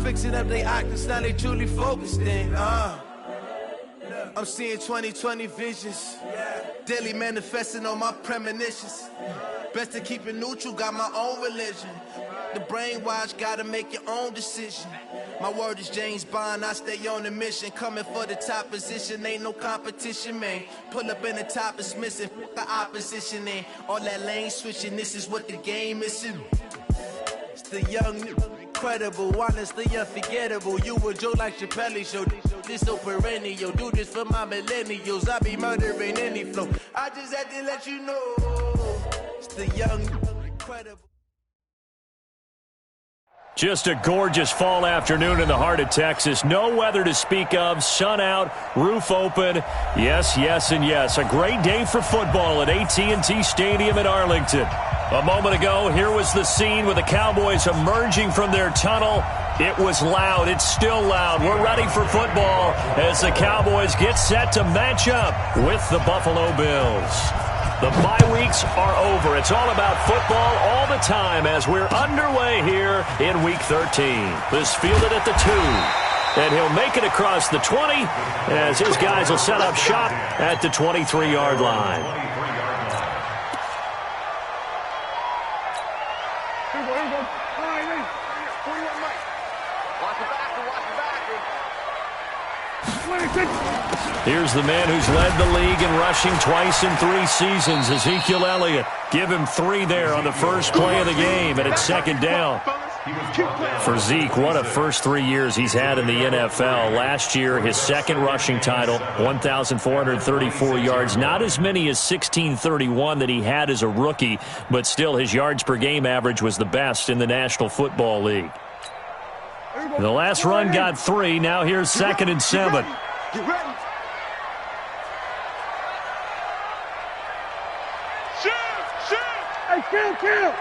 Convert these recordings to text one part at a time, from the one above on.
fixing up they octaves, now they truly focused in. I'm seeing 20/20 visions. Daily manifesting on my premonitions. Best to keep it neutral, got my own religion. The brainwash, gotta make your own decision. My word is James Bond, I stay on the mission. Coming for the top position, ain't no competition, man. Pull up in the top is missing, the opposition in. All that lane switching, this is what the game is. It's the young, incredible, honestly unforgettable. You a joke like Chappelle show. This so perennial, do this for my millennials. I be murdering any flow. I just had to let you know. It's the young, incredible. Just a gorgeous fall afternoon in the heart of Texas. No weather to speak of. Sun out, roof open. Yes, yes, and yes. A great day for football at AT&T Stadium in Arlington. A moment ago, here was the scene with the Cowboys emerging from their tunnel. It was loud. It's still loud. We're ready for football as the Cowboys get set to match up with the Buffalo Bills. The bye weeks are over. It's all about football all the time as we're underway here in Week 13. This fielded at the 2. And he'll make it across the 20 as his guys will set up shop at the 23-yard line. Here's the man who's led the league in rushing twice in 3 seasons, Ezekiel Elliott. Give him 3 there on the first play of the game, and it's second down. For Zeke, what a first 3 years he's had in the NFL. Last year, his second rushing title, 1,434 yards. Not as many as 1,631 that he had as a rookie, but still his yards per game average was the best in the National Football League. The last run got 3. Now here's 2nd and 7. Get ready. Shoot! Hey, kill!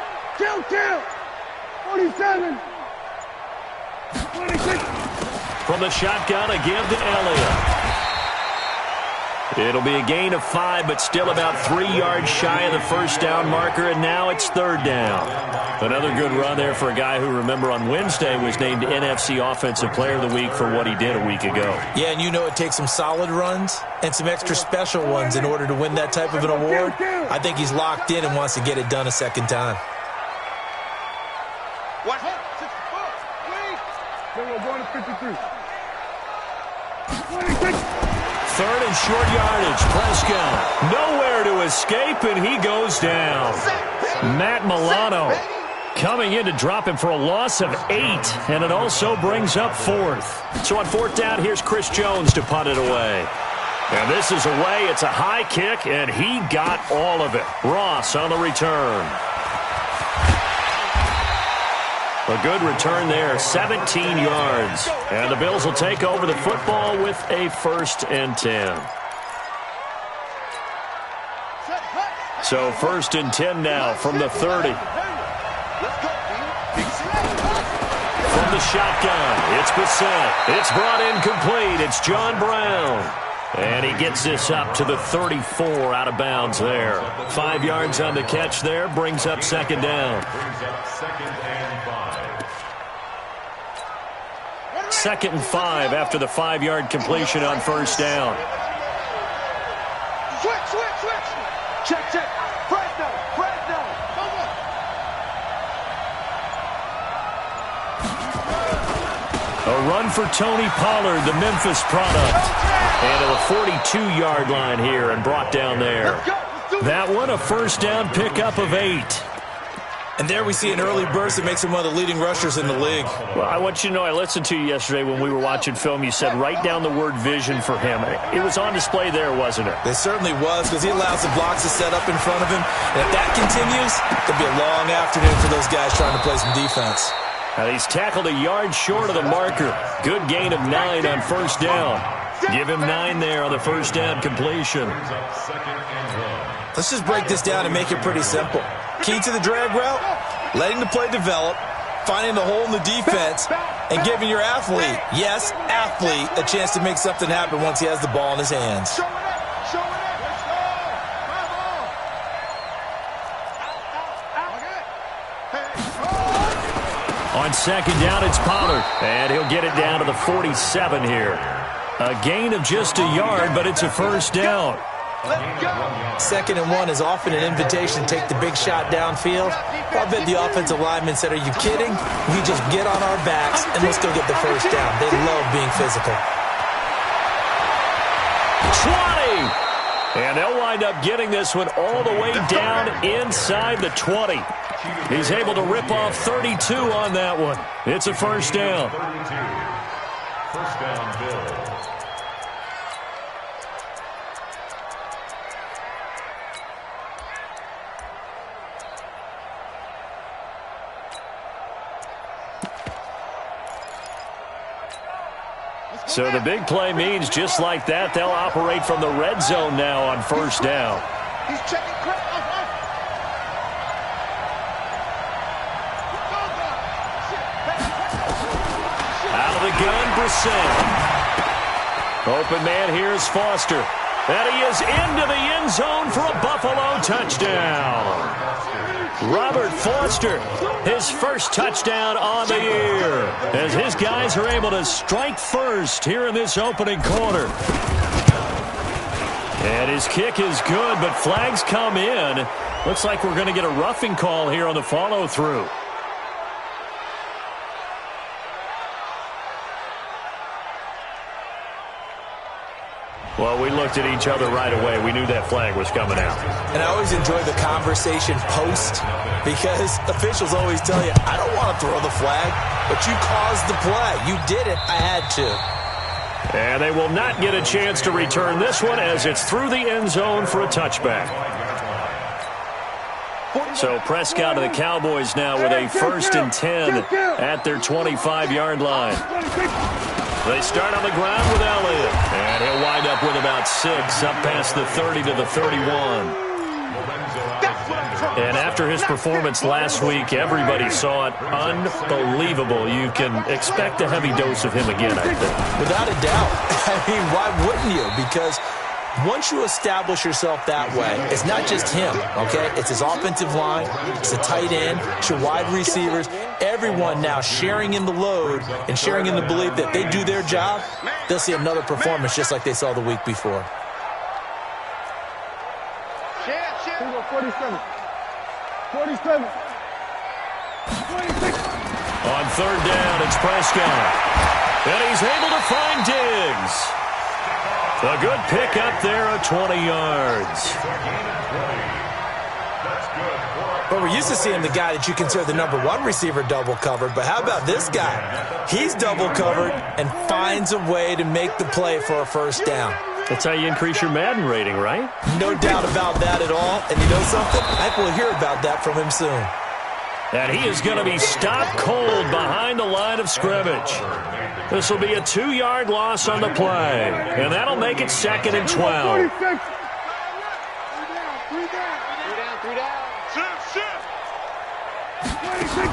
47. 26. From the shotgun, a give to Elliott. It'll be a gain of 5, but still about 3 yards shy of the first down marker, and now it's 3rd down. Another good run there for a guy who, remember, on Wednesday was named NFC Offensive Player of the Week for what he did a week ago. Yeah, and you know it takes some solid runs and some extra special ones in order to win that type of an award. I think he's locked in and wants to get it done a second time. What? 64. Then we're going to 53. 26. 3rd and short yardage. Prescott nowhere to escape, and he goes down. Matt Milano coming in to drop him for a loss of 8, and it also brings up 4th. So on 4th down, here's Chris Jones to punt it away. And this is away. It's a high kick, and he got all of it. Ross on the return. A good return there, 17 yards. And the Bills will take over the football with a 1st and 10. So 1st and 10 now from the 30. From the shotgun, it's Bissett. It's brought in complete. It's John Brown. And he gets this up to the 34 out of bounds there. 5 yards on the catch there, brings up 2nd down. 2nd and 5 after the 5-yard completion on 1st down. Switch. Check. Press down. A run for Tony Pollard, the Memphis product. And to the 42-yard line here and brought down there. That one, a 1st down pickup of 8. And there we see an early burst that makes him one of the leading rushers in the league. Well, I want you to know, I listened to you yesterday when we were watching film. You said write down the word vision for him. It was on display there, wasn't it? It certainly was, because he allows the blocks to set up in front of him. And if that continues, it'll be a long afternoon for those guys trying to play some defense. Now he's tackled a yard short of the marker. Good gain of 9 on 1st down. Give him 9 there on the 1st down completion. Let's just break this down and make it pretty simple. Key to the drag route, letting the play develop, finding the hole in the defense, and giving your athlete, yes, athlete, a chance to make something happen once he has the ball in his hands. On second down, it's Pollard, and he'll get it down to the 47 here. A gain of just a yard, but it's a first down. Second and 1 is often an invitation to take the big shot downfield. I bet the offensive lineman said, are you kidding? We just get on our backs and let's go get the first down. They love being physical. 20! And they'll wind up getting this one all the way down inside the 20. He's able to rip off 32 on that one. It's a first down. First down, Bill. So the big play means just like that, they'll operate from the red zone now on first down. He's checking crap. Out of the gun, Brissett. Open man, here's Foster. And he is into the end zone for a Buffalo touchdown. Robert Foster, his first touchdown on the year, as his guys are able to strike first here in this opening quarter. And his kick is good, but flags come in. Looks like we're going to get a roughing call here on the follow-through. Well, we looked at each other right away. We knew that flag was coming out. And I always enjoy the conversation post because officials always tell you, I don't want to throw the flag, but you caused the play. You did it. I had to. And they will not get a chance to return this one as it's through the end zone for a touchback. So Prescott and the Cowboys now with a 1st and 10 at their 25-yard line. They start on the ground with Elliott, and he'll wind up with about 6 up past the 30 to the 31. And after his performance last week, everybody saw it unbelievable. You can expect a heavy dose of him again, I think. Without a doubt. I mean, why wouldn't you? Because once you establish yourself that way, it's not just him, okay? It's his offensive line, it's the tight end, it's your wide receivers, everyone now sharing in the load and sharing in the belief that they do their job, they'll see another performance just like they saw the week before. 47. 47. 26. On third down, it's Prescott. And he's able to find Diggs. A good pick up there at 20 yards. Well, we're used to seeing the guy that you consider the #1 receiver double covered, but how about this guy? He's double covered and finds a way to make the play for a first down. That's how you increase your Madden rating, right? No doubt about that at all. And you know something? I think we'll hear about that from him soon. And he is going to be stopped cold behind the line of scrimmage. This will be a 2-yard loss on the play. And that'll make it 2nd and 12. 46. 3 down. Shift. 26.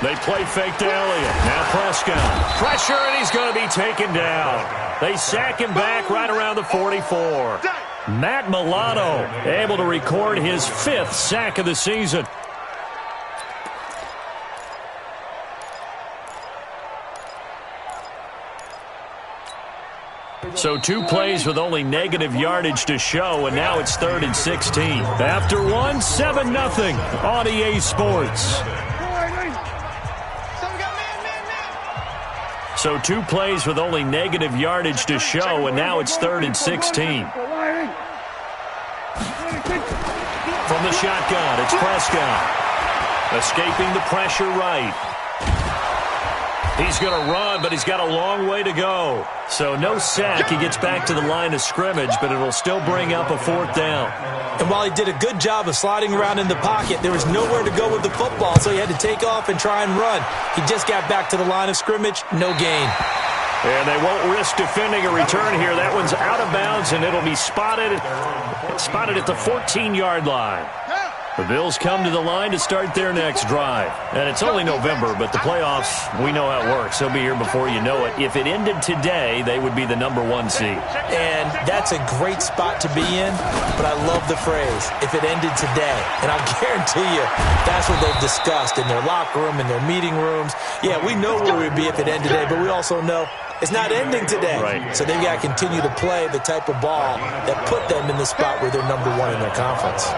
They play fake to Elliott. Now Prescott. Pressure, and he's going to be taken down. They sack him back right around the 44. Matt Milano able to record his 5th sack of the season. So 2 plays with only negative yardage to show, and now it's 3rd and 16. After one, 7-0 on EA Sports. So 2 plays with only negative yardage to show, and now it's 3rd and 16. From the shotgun, it's Prescott. Escaping the pressure right. He's going to run, but he's got a long way to go. So no sack. He gets back to the line of scrimmage, but it'll still bring up a 4th down. And while he did a good job of sliding around in the pocket, there was nowhere to go with the football, so he had to take off and try and run. He just got back to the line of scrimmage, no gain. And they won't risk defending a return here. That one's out of bounds, and it'll be spotted at the 14-yard line. The Bills come to the line to start their next drive. And it's only November, but the playoffs, we know how it works. They'll be here before you know it. If it ended today, they would be the #1 seed. And that's a great spot to be in, but I love the phrase, if it ended today. And I'll guarantee you, that's what they've discussed in their locker room, in their meeting rooms. Yeah, we know where we'd be if it ended today, but we also know it's not ending today. Right. So they've got to continue to play the type of ball that put them in the spot where they're #1 in their conference.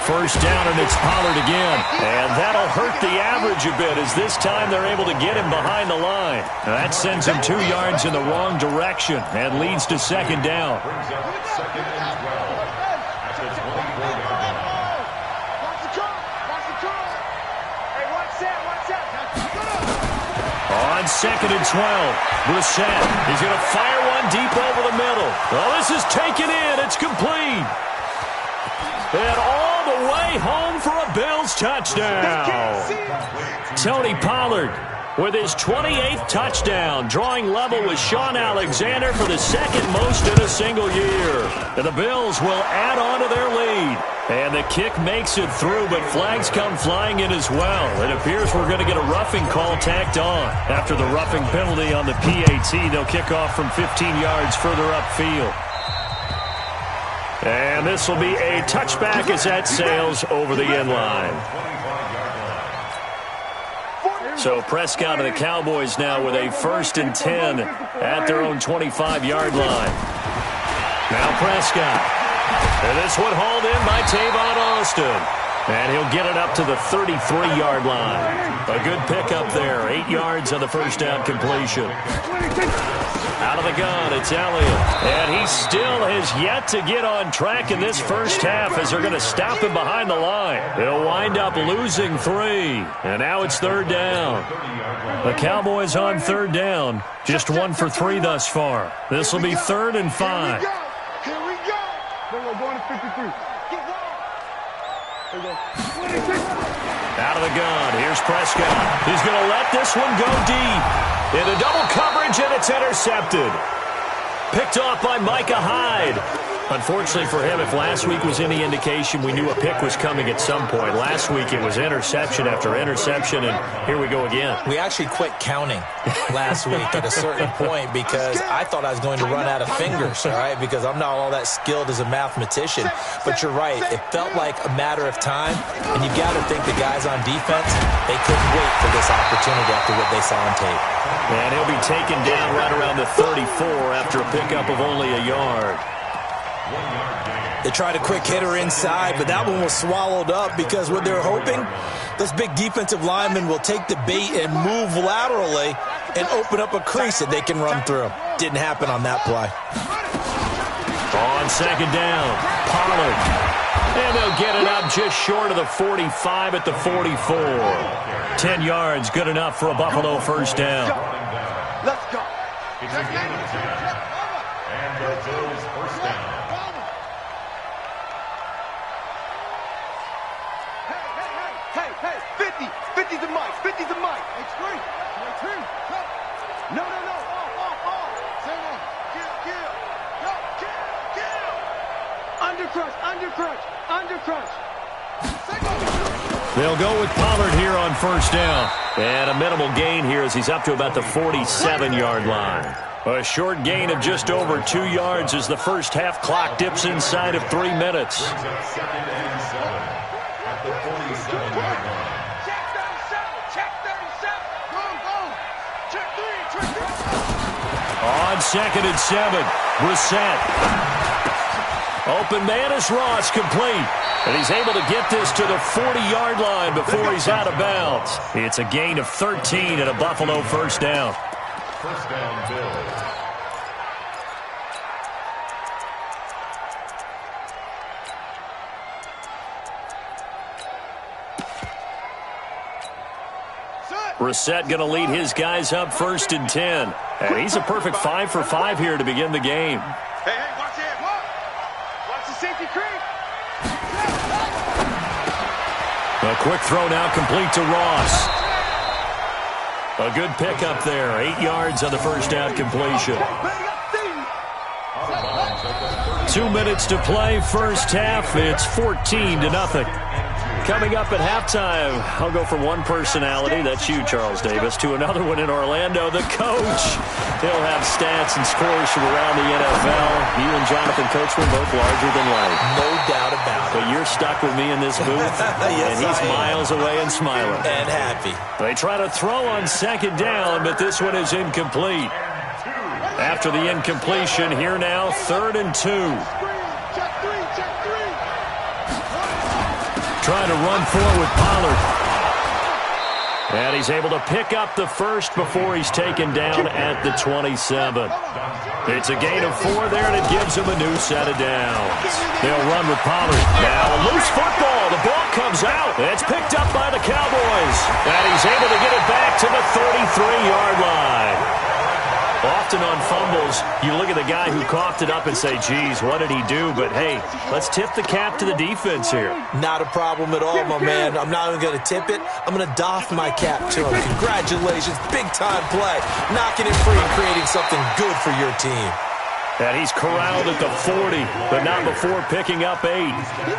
First down, and it's Pollard again. And that'll hurt the average a bit, as this time they're able to get him behind the line. Now that sends him 2 yards in the wrong direction and leads to second down. Brings up second and 12 at the 24-yard line. On second and 12, Brissett. He's going to fire one deep over the middle. Well, this is taken in. It's complete. And all the way home for a Bills touchdown. Tony Pollard with his 28th touchdown, drawing level with Sean Alexander for the second most in a single year. And the Bills will add on to their lead. And the kick makes it through, but flags come flying in as well. It appears we're going to get a roughing call tacked on. After the roughing penalty on the PAT, they'll kick off from 15 yards further upfield. And this will be a touchback as that sails over the end line. So Prescott and the Cowboys now with a 1st and 10 at their own 25-yard line. Now Prescott. And this one hauled in by Tavon Austin. And he'll get it up to the 33-yard line. A good pickup there. 8 yards on the first down completion. Out of the gun, it's Elliott. And he still has yet to get on track in this first half as they're going to stop him behind the line. They'll wind up losing 3. And now it's 3rd down. The Cowboys on 3rd down. Just 1 for 3 thus far. This will be 3rd and 5. Here we go. We're going to 53. Out of the gun, here's Prescott. He's going to let this one go deep. Into double coverage, and it's intercepted. Picked off by Micah Hyde. Unfortunately for him, if last week was any indication, we knew a pick was coming at some point. Last week it was interception after interception, and here we go again. We actually quit counting last week at a certain point because I thought I was going to run out of fingers, all right, because I'm not all that skilled as a mathematician. But you're right. It felt like a matter of time, and you've got to think the guys on defense, they couldn't wait for this opportunity after what they saw on tape. And he'll be taken down right around the 34 after a pickup of only a yard. They tried a quick hitter inside, but that one was swallowed up because what they're hoping, those big defensive linemen will take the bait and move laterally and open up a crease that they can run through. Didn't happen on that play. On second down, Pollard. And they'll get it up just short of the 45 at the 44. 10 yards, good enough for a Buffalo first down. Let's go. It's a gain of 10. And the Bills first down. Hey, 50. 50's the mic. 50's the mic. It's free. No. Same one. Kill. Under crunch. They'll go with Pollard here on first down. And a minimal gain here as he's up to about the 47-yard line. A short gain of just over 2 yards as the first half clock dips inside of 3 minutes. Brings up 2nd and 7 at the 47-yard line. On 2nd and 7, Brissett. Open man is Ross, complete. And he's able to get this to the 40-yard line before he's out of bounds. It's a gain of 13 and a Buffalo first down. First down, Bills. Brissett going to lead his guys up 1st and 10. And he's a perfect 5 for 5 here to begin the game. Hey, watch it. Watch the safety creep. A quick throw now complete to Ross. A good pickup there. 8 yards on the first down completion. 2 minutes to play, first half. It's 14-0. Coming up at halftime, I'll go from one personality, that's you, Charles Davis, to another one in Orlando, the coach. He'll have stats and scores from around the NFL. You and Jonathan Coachman both larger than life. No doubt about it. But you're stuck with me in this booth, Yes, and he's miles away and smiling. And happy. They try to throw on second down, but this one is incomplete. After the incompletion, here now, 3rd and 2. Trying to run forward, Pollard. And he's able to pick up the first before he's taken down at the 27. It's a gain of 4 there, and it gives him a new set of downs. They'll run with Pollard. Now, a loose football. The ball comes out. It's picked up by the Cowboys. And he's able to get it back to the 33-yard line. Often on fumbles, you look at the guy who coughed it up and say, geez, what did he do? But, hey, let's tip the cap to the defense here. Not a problem at all, my man. I'm not even going to tip it. I'm going to doff my cap to him. Congratulations. Big-time play. Knocking it free and creating something good for your team. And he's corralled at the 40, but not before picking up 8.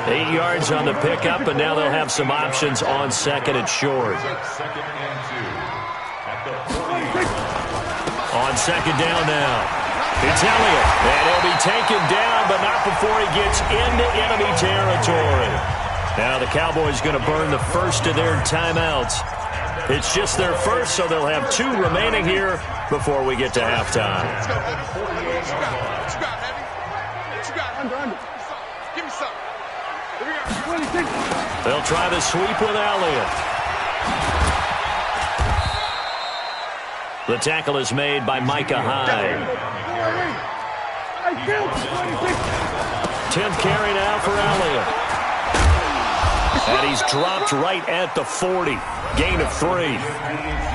8 yards on the pickup, and now they'll have some options on second and short. On second down now, it's Elliott, and he'll be taken down, but not before he gets into enemy territory. Now the Cowboys going to burn the first of their timeouts. It's just their first, so they'll have 2 remaining here before we get to halftime. They'll try the sweep with Elliott. The tackle is made by Micah Hyde. 10th carry now for Elliott. And he's dropped right at the 40. Gain of 3.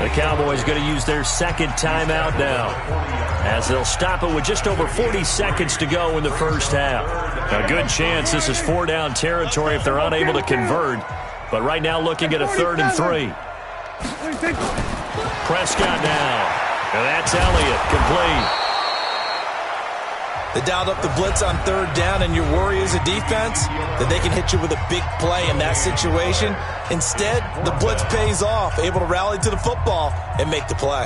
The Cowboys going to use their second timeout now, as they'll stop it with just over 40 seconds to go in the first half. A good chance this is 4-down territory if they're unable to convert. But right now looking at a 3rd and 3. Prescott now. And that's Elliott, complete. They dialed up the blitz on 3rd down, and your worry as a defense that they can hit you with a big play in that situation. Instead, the blitz pays off, able to rally to the football and make the play.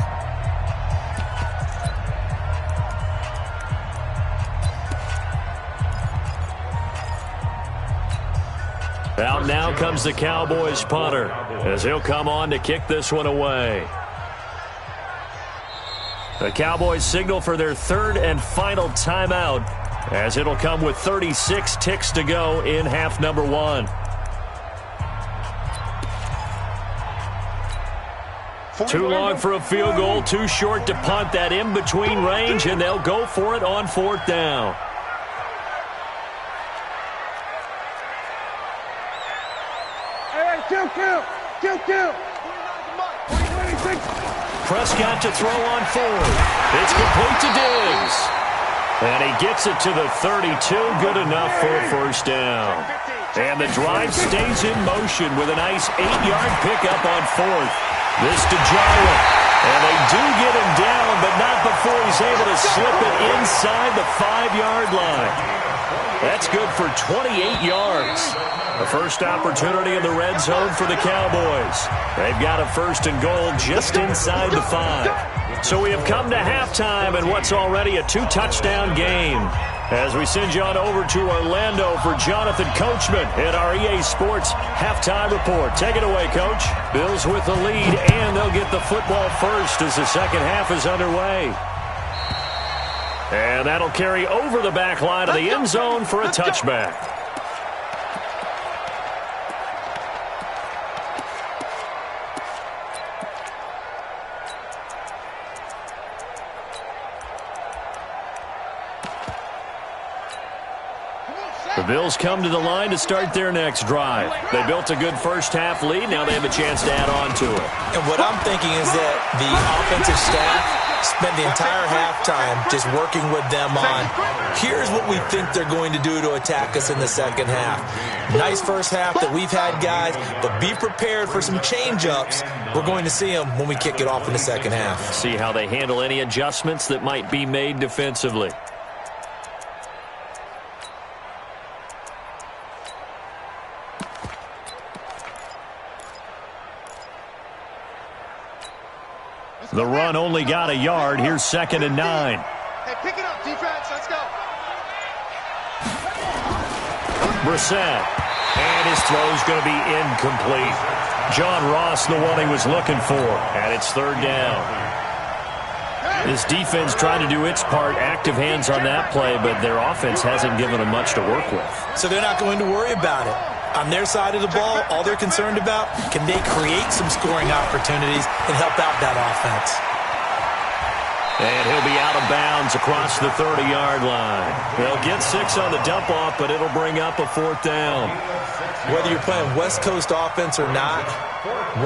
Out now comes the Cowboys punter, as he'll come on to kick this one away. The Cowboys signal for their 3rd and final timeout, as it'll come with 36 ticks to go in half number 1. Too long for a field goal, too short to punt. That in-between range, and they'll go for it on 4th down. Kill. Prescott to throw on 4th. It's complete to Diggs. And he gets it to the 32. Good enough for a first down. And the drive stays in motion with a nice 8-yard pickup on 4th. This to Jarwin. And they do get him down, but not before he's able to slip it inside the 5-yard line. That's good for 28 yards. The first opportunity in the red zone for the Cowboys. They've got a 1st and goal just inside the 5. So we have come to halftime in what's already a 2-touchdown game. As we send you on over to Orlando for Jonathan Coachman at our EA Sports Halftime Report. Take it away, Coach. Bills with the lead, and they'll get the football first as the second half is underway. And that'll carry over the back line of the end zone for a touchback. The Bills come to the line to start their next drive. They built a good first-half lead. Now they have a chance to add on to it. And what I'm thinking is that the offensive staff spent the entire halftime just working with them on, here's what we think they're going to do to attack us in the second half. Nice first half that we've had, guys, but be prepared for some change-ups. We're going to see them when we kick it off in the second half. See how they handle any adjustments that might be made defensively. The run only got a yard. Here's 2nd and 9. Hey, pick it up, defense. Let's go. Brissett. And his throw's going to be incomplete. John Ross, the one he was looking for. And it's 3rd down. This defense tried to do its part, active hands on that play, but their offense hasn't given them much to work with. So they're not going to worry about it. On their side of the ball, all they're concerned about, can they create some scoring opportunities and help out that offense? And he'll be out of bounds across the 30-yard line. They'll get 6 on the dump-off, but it'll bring up a 4th down. Whether you're playing West Coast offense or not,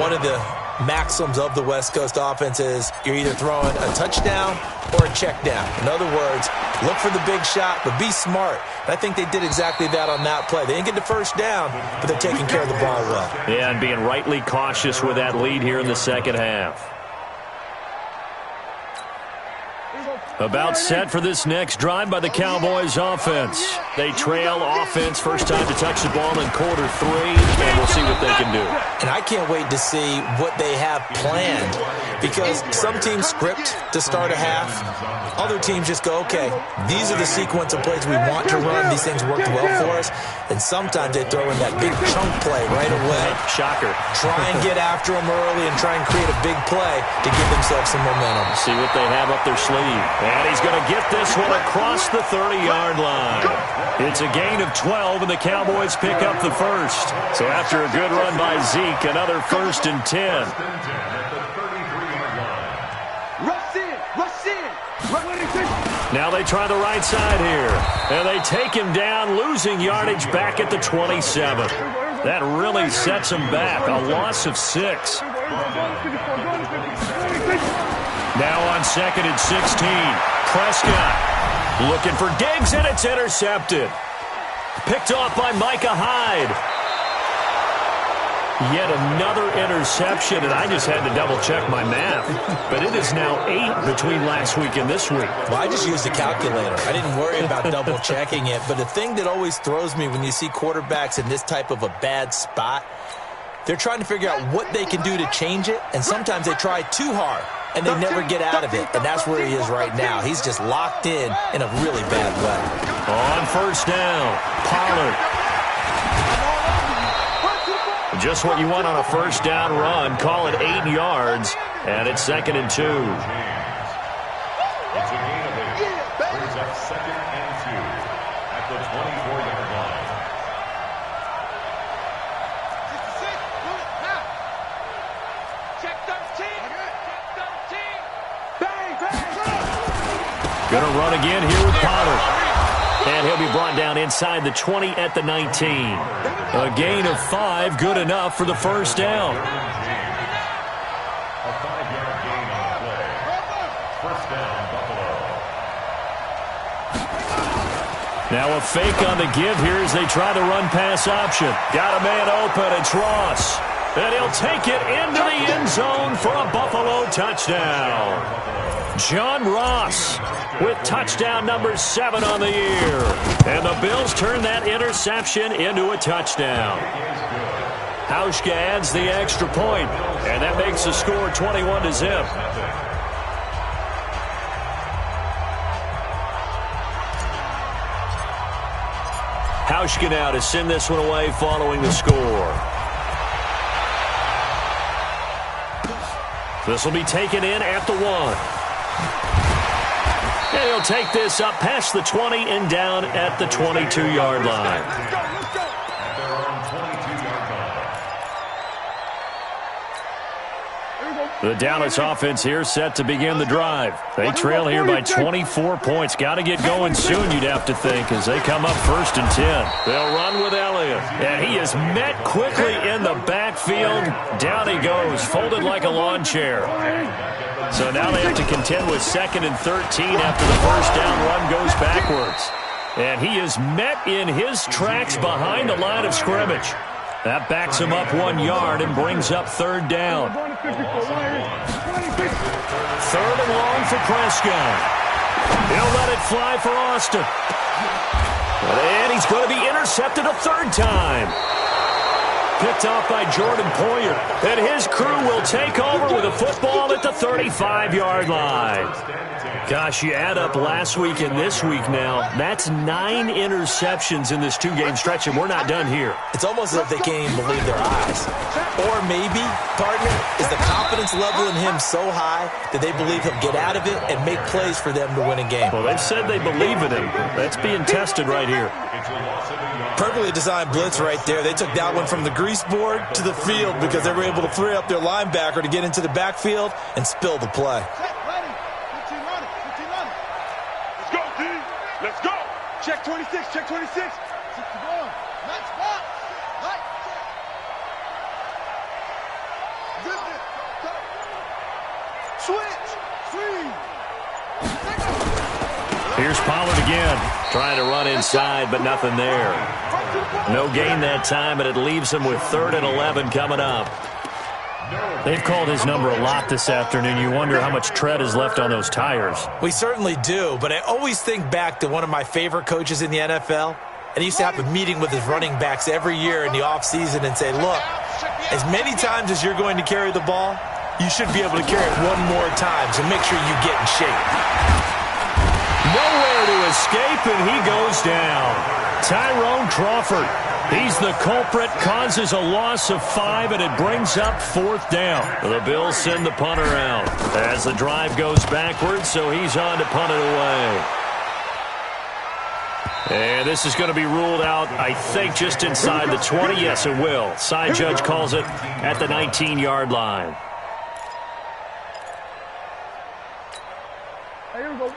one of the maxims of the West Coast offense is you're either throwing a touchdown or a check down. In other words, look for the big shot, but be smart. And I think they did exactly that on that play. They didn't get the first down, but they're taking care of the ball well. Yeah, and being rightly cautious with that lead here in the second half. About set for this next drive by the Cowboys offense. They trail offense, first time to touch the ball in quarter 3, and we'll see what they can do. And I can't wait to see what they have planned, because some teams script to start a half. Other teams just go, okay, these are the sequence of plays we want to run. These things worked well for us. And sometimes they throw in that big chunk play right away. Shocker. Try and get after them early and try and create a big play to give themselves some momentum. See what they have up their sleeve. And he's going to get this one across the 30-yard line. It's a gain of 12, and the Cowboys pick up the first. So after a good run by Zeke, another 1st and 10. Now they try the right side here. And they take him down, losing yardage back at the 27. That really sets him back. A loss of 6. Now on 2nd and 16. Prescott looking for Diggs, and it's intercepted. Picked off by Micah Hyde. Yet another interception, and I just had to double-check my math. But it is now 8 between last week and this week. Well, I just used a calculator. I didn't worry about double-checking it. But the thing that always throws me when you see quarterbacks in this type of a bad spot, they're trying to figure out what they can do to change it, and sometimes they try too hard, and they never get out of it. And that's where he is right now. He's just locked in a really bad way. On 1st down, Pollard. Just what you want on a 1st down run. Call it 8 yards, and it's 2nd and 2. It's a gain of 8. Brings up 2nd and 2 at the 24-yard line. Check 13. Going to run again here with Pollard. And he'll be brought down inside the 20 at the 19. A gain of 5, good enough for the 1st down. A 5-yard gain on the play. 1st down, Buffalo. Now a fake on the give here as they try the run-pass option. Got a man open, it's Ross. And he'll take it into the end zone for a Buffalo touchdown. John Ross with touchdown number 7 on the year. And the Bills turn that interception into a touchdown. Hauschka adds the extra point, and that makes the score 21-0. Hauschka now to send this one away following the score. This will be taken in at the 1. And he'll take this up past the 20 and down at the 22-yard line. At their own 22-yard The Dallas offense here set to begin the drive. They trail here by 24 points. Got to get going soon, you'd have to think, as they come up 1st and 10. They'll run with Elliott. And he is met quickly in the backfield. Down he goes, folded like a lawn chair. So now they have to contend with 2nd and 13 after the first down run goes backwards. And he is met in his tracks behind the line of scrimmage. That backs him up 1 yard and brings up 3rd down. 3rd and long for Prescott. He'll let it fly for Austin. And he's going to be intercepted a 3rd time. Picked off by Jordan Poyer. And his crew will take over with a football at the 35-yard line. Gosh, you add up last week and this week now, that's 9 interceptions in this 2-game stretch, and we're not done here. It's almost as if they can't even believe their eyes. Or maybe, partner, is the confidence level in him so high that they believe he'll get out of it and make plays for them to win a game. Well, they've said they believe in him. That's being tested right here. Perfectly designed blitz right there. They took that one from the grease board to the field because they were able to free up their linebacker to get into the backfield and spill the play. Let's go. Check 26. Check 26. Nice spot. Switch. Here's Pollard again, trying to run inside, but nothing there. No gain that time, but it leaves him with 3rd and 11 coming up. They've called his number a lot this afternoon. You wonder how much tread is left on those tires. We certainly do, but I always think back to one of my favorite coaches in the NFL. And he used to have a meeting with his running backs every year in the offseason and say, look, as many times as you're going to carry the ball, you should be able to carry it 1 more time, so make sure you get in shape. Nowhere to escape, and he goes down. Tyrone Crawford. He's the culprit, causes a loss of 5, and it brings up 4th down. The Bills send the punter out as the drive goes backwards, so he's on to punt it away. And this is going to be ruled out, I think, just inside the 20. Yes, it will. Side judge calls it at the 19-yard line.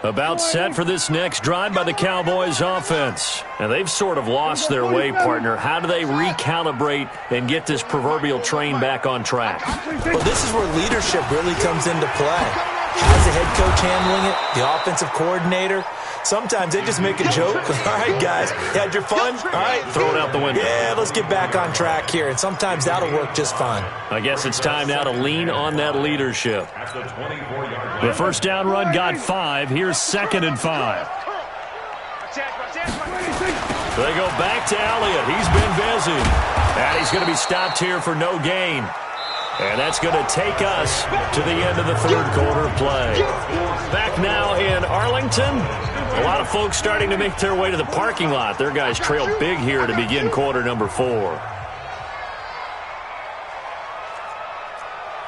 About set for this next drive by the Cowboys offense. And they've sort of lost their way, partner. How do they recalibrate and get this proverbial train back on track? Well, this is where leadership really comes into play. How's the head coach handling it? The offensive coordinator? Sometimes they just make a joke. All right, guys, had your fun? All right, throw it out the window. Yeah, let's get back on track here. And sometimes that'll work just fine. I guess it's time now to lean on that leadership. The first down run got 5. Here's 2nd and 5. They go back to Elliott. He's been busy. And he's going to be stopped here for no gain. And that's going to take us to the end of the 3rd quarter play. Back now in Arlington. A lot of folks starting to make their way to the parking lot. Their guys trail big here to begin quarter number 4.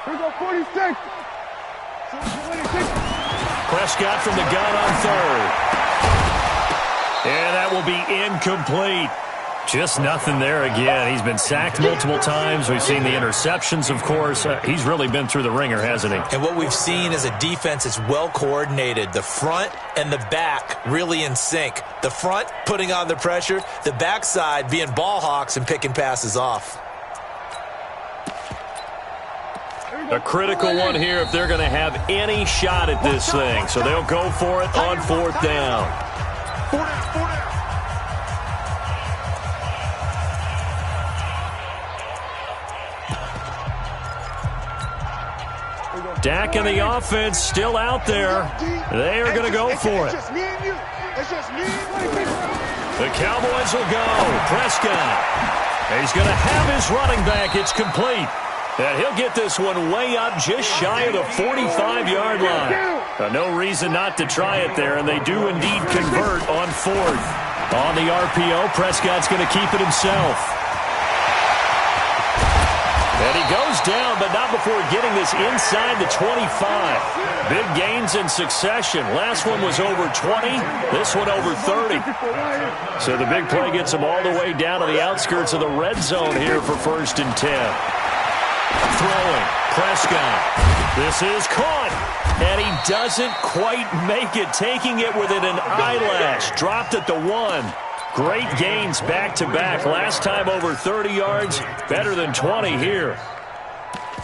Here we go, 46. Prescott from the gun on 3rd. And that will be incomplete. Just nothing there again. He's been sacked multiple times. We've seen the interceptions, of course. He's really been through the ringer, hasn't he? And what we've seen is a defense that's well coordinated. The front and the back really in sync. The front putting on the pressure. The backside being ball hawks and picking passes off. A critical one here if they're going to have any shot at this thing. So they'll go for it on 4th down. Dak and the offense still out there. They are going to go for it. The Cowboys will go. Prescott. He's going to have his running back. It's complete. And he'll get this one way up just shy of the 45-yard line. No reason not to try it there, and they do indeed convert on 4th. On the RPO, Prescott's going to keep it himself. And he goes down, but not before getting this inside the 25. Big gains in succession. Last one was over 20. This one over 30. So the big play gets him all the way down to the outskirts of the red zone here for 1st and 10. Throwing. Prescott. This is caught. And he doesn't quite make it, taking it within an eyelash. Dropped at the 1. Great gains back-to-back. Last time over 30 yards. Better than 20 here.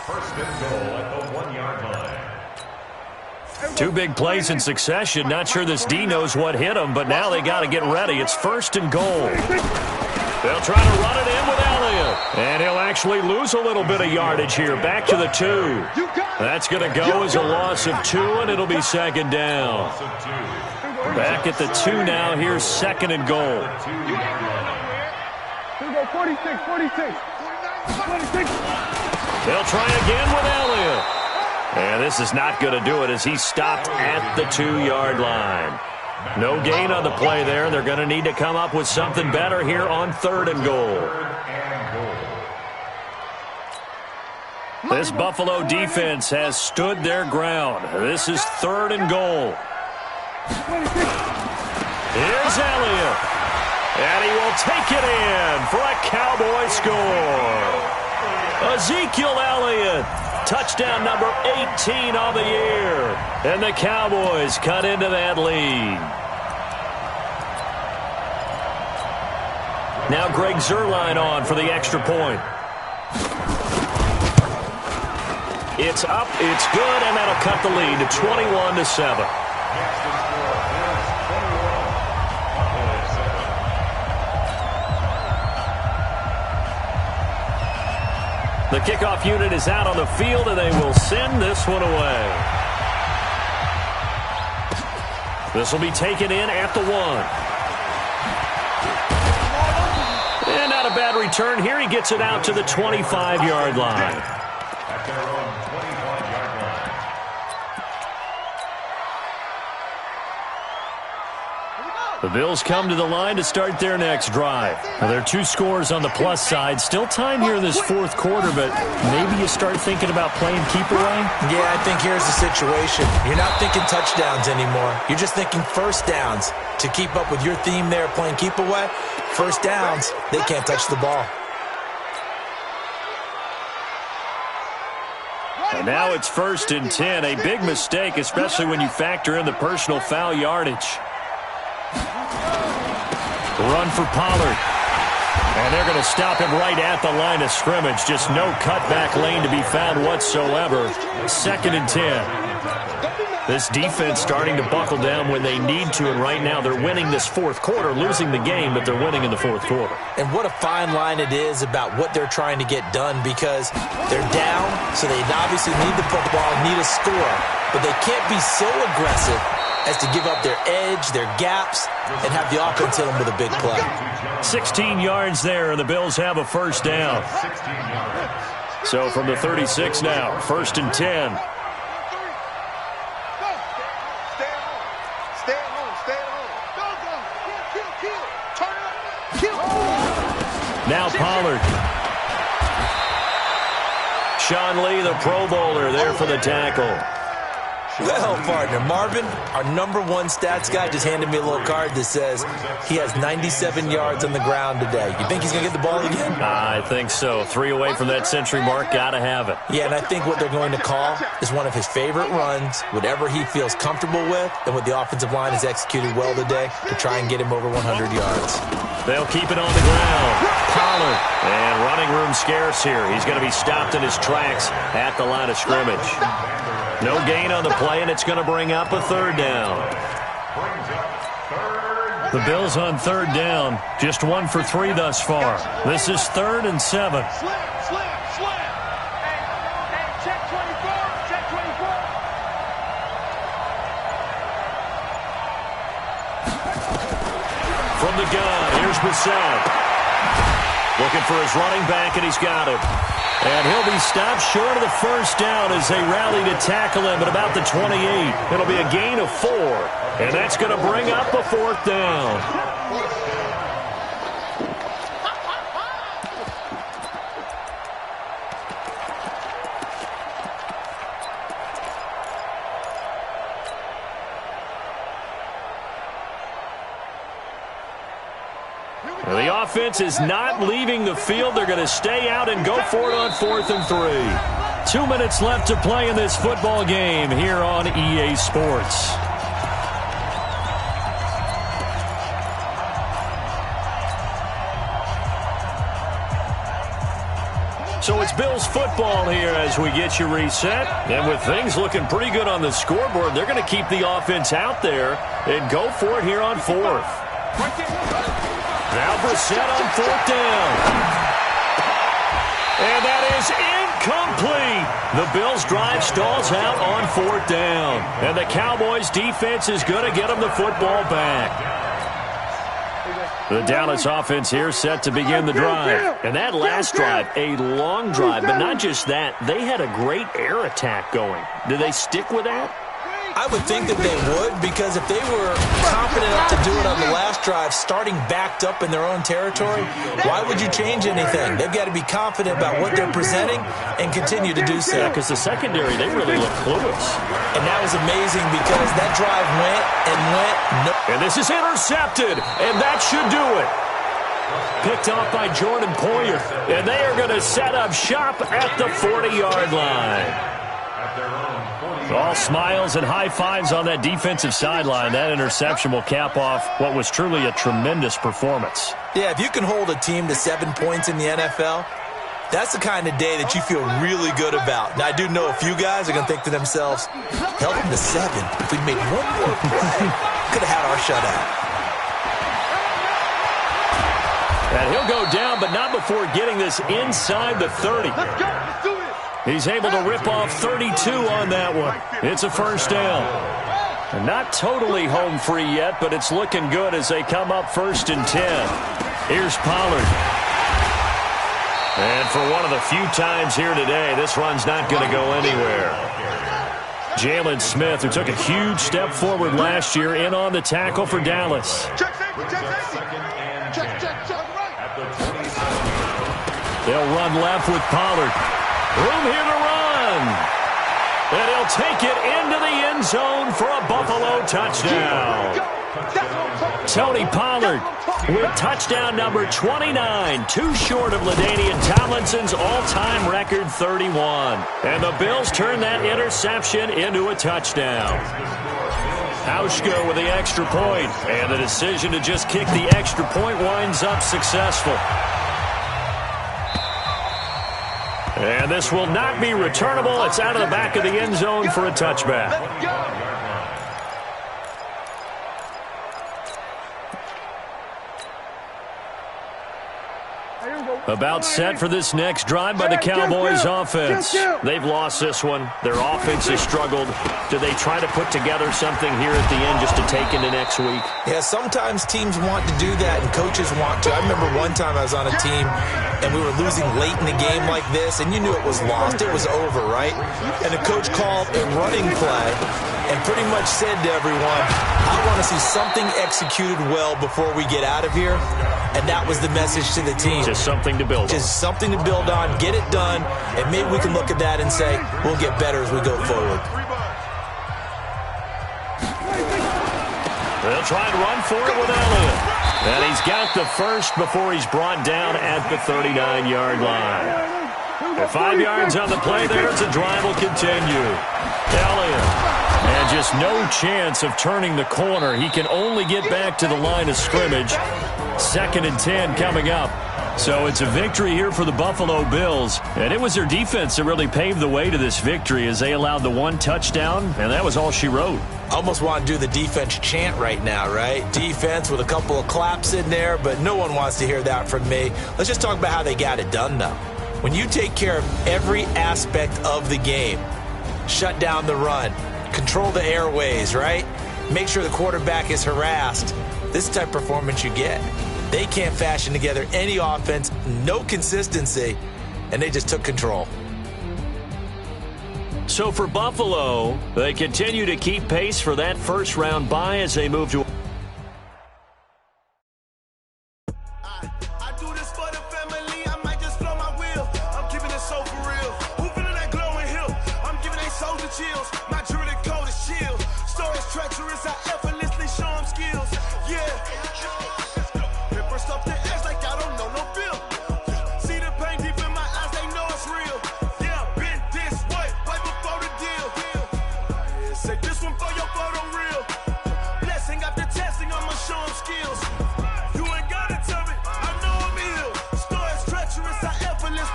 First and goal at the 1-yard line. 2 big plays in succession. Not sure this D knows what hit him, but now they got to get ready. It's first and goal. They'll try to run it in with Elliott. And he'll actually lose a little bit of yardage here. Back to the 2. That's going to go as a loss of 2, and it'll be second down. Back at the 2 now. Here's second and goal. Here we go, 46, 46. 46. They'll try again with Elliott. And this is not going to do it as he's stopped at the 2-yard line. No gain on the play there. They're going to need to come up with something better here on third and goal. This Buffalo defense has stood their ground. This is third and goal. Here's Elliott. And he will take it in for a Cowboy score. Ezekiel Elliott. Touchdown number 18 on the year. And the Cowboys cut into that lead. Now Greg Zuerlein on for the extra point. It's up, it's good, and that'll cut the lead to 21-7. The kickoff unit is out on the field, and they will send this one away. This will be taken in at the 1. And not a bad return here. He gets it out to the 25-yard line. At their own 25-yard line. The Bills come to the line to start their next drive. Now, there are 2 scores on the plus side. Still time here in this fourth quarter, but maybe you start thinking about playing keep away? Yeah, I think here's the situation. You're not thinking touchdowns anymore. You're just thinking first downs. To keep up with your theme there, playing keep away, first downs, they can't touch the ball. And now it's first and 10. A big mistake, especially when you factor in the personal foul yardage. Run for Pollard. And they're going to stop him right at the line of scrimmage. Just no cutback lane to be found whatsoever. Second and 10. This defense starting to buckle down when they need to, and right now they're winning this fourth quarter, losing the game, but they're winning in the fourth quarter. And what a fine line it is about what they're trying to get done, because they're down, so they obviously need the football, need a score, but they can't be so aggressive as to give up their edge, their gaps, and have the offense hit them with a big play. 16 yards there, and the Bills have a first down. So from the 36 now, first and 10. Now Pollard. Sean Lee, the Pro Bowler, there for the tackle. Well, partner, Marvin, our number 1 stats guy, just handed me a little card that says he has 97 yards on the ground today. You think he's going to get the ball again? I think so. 3 away from that century mark. Got to have it. Yeah, and I think what they're going to call is one of his favorite runs, whatever he feels comfortable with, and what the offensive line has executed well today to try and get him over 100 yards. They'll keep it on the ground. Pollard. And running room scarce here. He's going to be stopped in his tracks at the line of scrimmage. No gain on the play, and it's going to bring up a third down. The Bills on third down. Just 1 for 3 thus far. This is 3rd and 7. From the gun, here's Brissett. Looking for his running back, and he's got him. And he'll be stopped short of the first down as they rally to tackle him at about the 28. It'll be a gain of 4, and that's going to bring up a 4th down. The offense is not leaving the field. They're going to stay out and go for it on 4th and 3. 2 minutes left to play in this football game here on EA Sports. So it's Bills football here as we get you reset. And with things looking pretty good on the scoreboard, they're going to keep the offense out there and go for it here on 4th. Now Brissett on 4th down. And that is incomplete. The Bills drive stalls out on 4th down. And the Cowboys defense is going to get them the football back. The Dallas offense here set to begin the drive. And that last drive, a long drive, but not just that. They had a great air attack going. Do they stick with that? I would think that they would, because if they were confident enough to do it on the last drive, starting backed up in their own territory, why would you change anything? They've got to be confident about what they're presenting and continue to do so. Yeah, because the secondary, they really look clueless. And that was amazing because that drive went and went. And this is intercepted, and that should do it. Picked off by Jordan Poyer, and they are going to set up shop at the 40-yard line. All smiles and high fives on that defensive sideline. That interception will cap off what was truly a tremendous performance. Yeah, if you can hold a team to 7 points in the NFL, that's the kind of day that you feel really good about. Now, I do know a few guys are going to think to themselves, held them to 7. If we made one more play, could have had our shutout. And he'll go down, but not before getting this inside the 30. Let's go. Let's do it. He's able to rip off 32 on that one. It's a first down. And not totally home free yet, but it's looking good as they come up 1st and 10. Here's Pollard. And for one of the few times here today, this run's not going to go anywhere. Jalen Smith, who took a huge step forward last year, in on the tackle for Dallas. Check safety. Check safety. Check right. They'll run left with Pollard. Room here to run. And he'll take it into the end zone for a Buffalo touchdown. Tony Pollard with touchdown number 29, too short of LaDainian Tomlinson's all-time record 31. And the Bills turn that interception into a touchdown. Hauschka with the extra point, and the decision to just kick the extra point winds up successful. And this will not be returnable. It's out of the back of the end zone for a touchback. About set for this next drive by the Cowboys offense. They've lost this one. Their offense has struggled. Do they try to put together something here at the end just to take into next week? Yeah, sometimes teams want to do that and coaches want to. I remember one time I was on a team and we were losing late in the game like this, and you knew it was lost. It was over, right? And the coach called a running play and pretty much said to everyone, I want to see something executed well before we get out of here. And that was the message to the team. Just something to build on. Just something to build on, get it done, and maybe we can look at that and say, we'll get better as we go forward. They'll try and run for it with Elliott. And he's got the first before he's brought down at the 39-yard line. With 5 yards on the play there, the drive will continue. Elliott. And just no chance of turning the corner. He can only get back to the line of scrimmage. 2nd and 10 coming up. So it's a victory here for the Buffalo Bills. And it was their defense that really paved the way to this victory as they allowed the 1 touchdown, and that was all she wrote. Almost want to do the defense chant right now, right? Defense with a couple of claps in there, but no one wants to hear that from me. Let's just talk about how they got it done, though. When you take care of every aspect of the game, shut down the run, control the airways, right? Make sure the quarterback is harassed. This is the type of performance you get. They can't fashion together any offense, no consistency, and they just took control. So for Buffalo, they continue to keep pace for that first-round bye as they move to... I do this for the family, I might just blow my wheel. I'm keeping it so for real. Who feeling that glowing hill? I'm giving they soldier chills. My jewelry cold is chill. Stories treacherous, I effortlessly show them skills. Yeah. Paper stuff to edge like I don't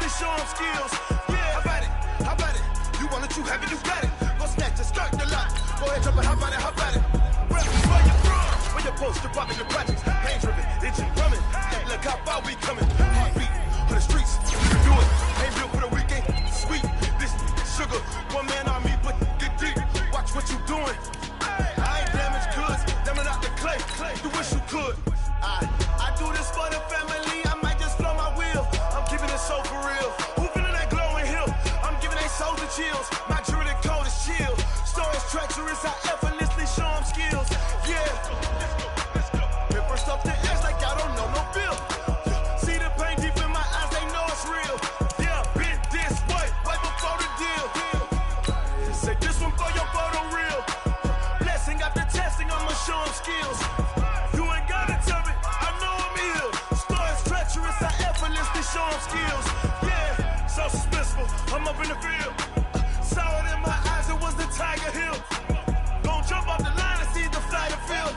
effortlessly show them skills. Yeah, how about it? How about it? You want it, you have it, you got it. Go snatch it, start the lot. Go ahead, jump it, how about it? How about it? Where you from? Where you post, you're popping your projects. Pain driven, itching, drumming. Look how far we coming. Heartbeat on the streets, you can do it. Ain't built for the weekend, sweet. This sugar, one man army, but get deep. Watch what you doing. I ain't damaged goods, damn it out the clay. You wish you could. I do this for the family. I might just flow my wheel. I'm keeping it so for real. Who feeling that glowing hill? I'm giving they souls the chills. My jewelry code is chill. Stories treacherous, I effortlessly show them skills. Yeah. Been first up the edge like I don't know no feel. See the pain deep in my eyes, they know it's real. Yeah, been this way, right before the deal. Say this one for your photo real. Blessing after testing, I'ma show them skills. You ain't gotta tell me, I know I'm ill. Stories treacherous, I effortlessly show them skills. Yeah, so suspenseful, I'm up in the field. Saw it in my eyes, it was the Tiger Hill. Gon' jump off the line and see the flight of field.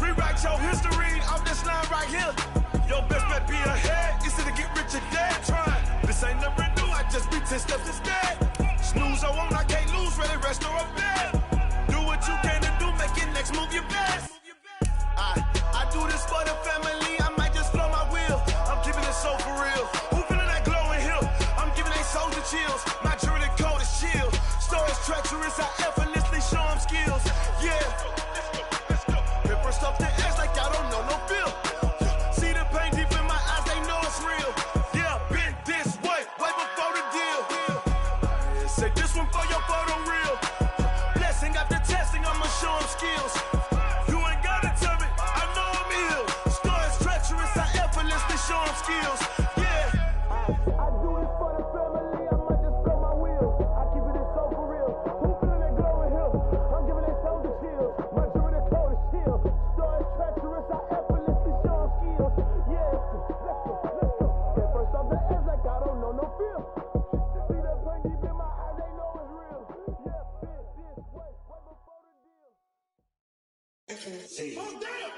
Rewrite your history off this line right here. Your best bet be ahead, easy to get rich or dead trying. This ain't never new, I just be 10 steps instead. Snooze or won't, I can't lose, ready, rest or a bed. Do what you can to do, make your next move your best. I do this for the family, I might just flow my wheel. I'm keeping it so for real. Who feeling that glowing hill? I'm giving they souls the chills. My jewelry code is chill. Stories treacherous, I effortlessly show them skills. Yeah. Been first up the edge like I don't know no feel. See the pain deep in my eyes, they know it's real. Yeah, been this way, way before the deal. Say this one for your photo real. Blessing after testing, I'ma show them skills. You ain't gotta tell me, I know I'm ill. Stories treacherous, I effortlessly show them skills. Yeah. I do this for the family, I might just blow my wheel. I keep it so for real. Who feeling that glowing hill? I'm giving they souls the chills. My jewelry code is chill. Stories treacherous, I effortlessly show them skills. Yeah, let's go. Get first off the edge like I don't know no feel. See that pain deep in my eyes, they know it's real. Yeah, been this way, way before the deal. Oh, damn!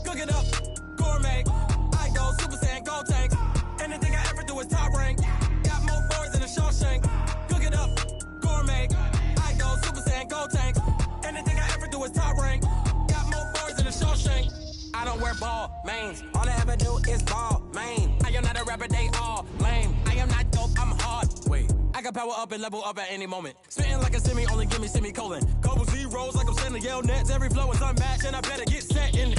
Cook it up, gourmet. I go Super Saiyan, gold tank. Anything I ever do is top rank. Got more boys than a Shawshank. Cook it up, gourmet. I go Super Saiyan, gold tank. Anything I ever do is top rank. Got more boys than a Shawshank. I don't wear ball mains. All I ever do is ball main. I am not a rapper, they all lame. I am not dope, I'm hard. Wait, I can power up and level up at any moment. Spitting like a semi, only give me semicolon. Couple zeros like I'm sending yell nets. Every flow is unmatched and I better get set in.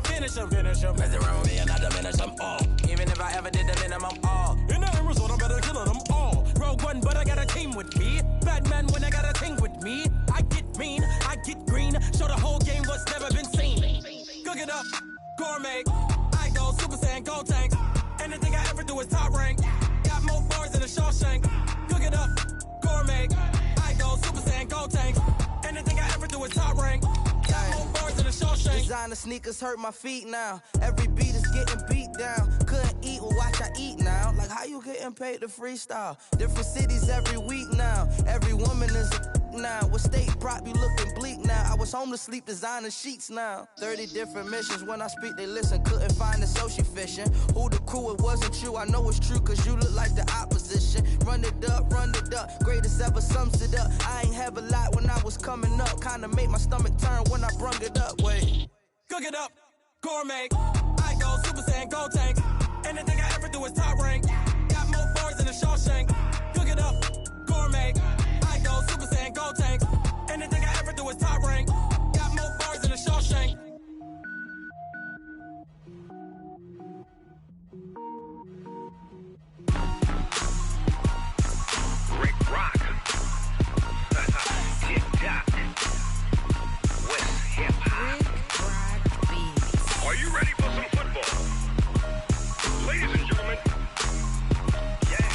Finish him. Mess around with me and I diminish them all. Even if I ever did the minimum all. In the end result, I'm better killing them all. Rogue One, but I got a team with me. Batman when I got a team with me. I get mean, I get green. Show the whole game what's never been seen. Cook it up, gourmet. I go Super Saiyan, gold tank. Anything I ever do is top rank. Got more bars than a Shawshank. Cook it up, gourmet. I go Super Saiyan, gold tank. Anything I ever do is top rank. Got more bars than a Shawshank. Designer sneakers hurt my feet now. Every beat is getting beat down. Couldn't eat, well watch I eat now. Like how you getting paid to freestyle? Different cities every week now. Every woman is a now. With state prop, you looking bleak now. I was home to sleep, designer sheets now. 30 different missions. When I speak, they listen. Couldn't find it, so she fishing. Who the crew, it wasn't you. I know it's true, cause you look like the opposition. Run it up. Greatest ever sums it up. I ain't have a lot when I was coming up. Kinda made my stomach turn when I brung it up. Wait. Cook it up, gourmet. I go Super Saiyan, gold tank. Anything I ever do is top rank. Got more bars than a Shawshank. Cook it up, gourmet. I go Super Saiyan, gold tank. Anything I ever do is top rank. Got more bars than a Shawshank. Rick Rock. Tick-tock. West hip-hop. Are you ready for some football? Ladies and gentlemen. Yeah.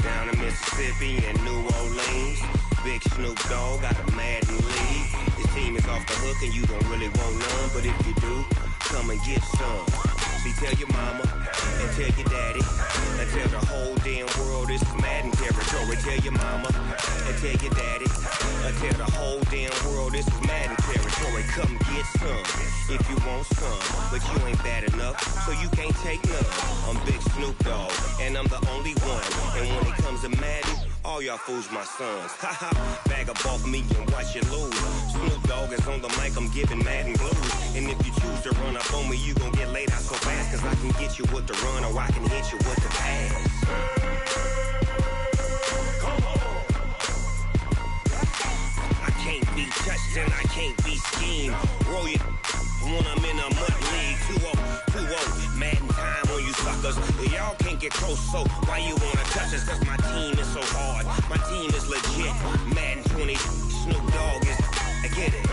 Down in Mississippi and New Orleans, Big Snoop Dogg got a Madden lead. This team is off the hook and you don't really want none, but if you do, come and get some. See, tell your mama and tell your daddy and tell the whole damn world this is Madden territory. Tell your mama and tell your daddy and tell the whole damn world this is Madden territory. Come get some if you want some, but you ain't bad enough, so you can't take none. I'm Big Snoop Dogg, and I'm the only one. And when it comes to Madden, all y'all fools my sons. Haha, bag up off me and watch you lose. Snoop Dogg is on the mic, I'm giving Madden blues. And if you choose to run up on me, you gon' get laid out so fast, cause I can get you with the run or I can hit you with the pass. I can't be touched and I can't be schemed. Roll you when I'm in a mud league. 2-0, Madden time on you suckers. Y'all can't get close, so why you wanna touch us? Cause my team is so hard, my team is legit. Madden 20, Snoop Dogg is, I get it.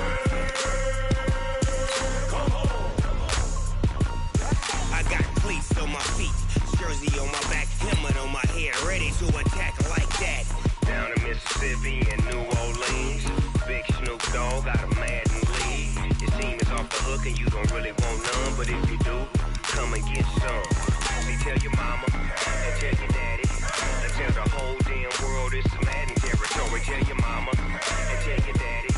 I got cleats on my feet, jersey on my back, helmet on my head, ready to attack like that. Down in Mississippi and New Orleans, Big Snoop Dogg got a Madden league. Your team is off the hook and you don't really want none, but if you do, come and get some. See, tell your mama and tell your daddy and tell the whole damn world this is Madden territory. Tell your mama and tell your daddy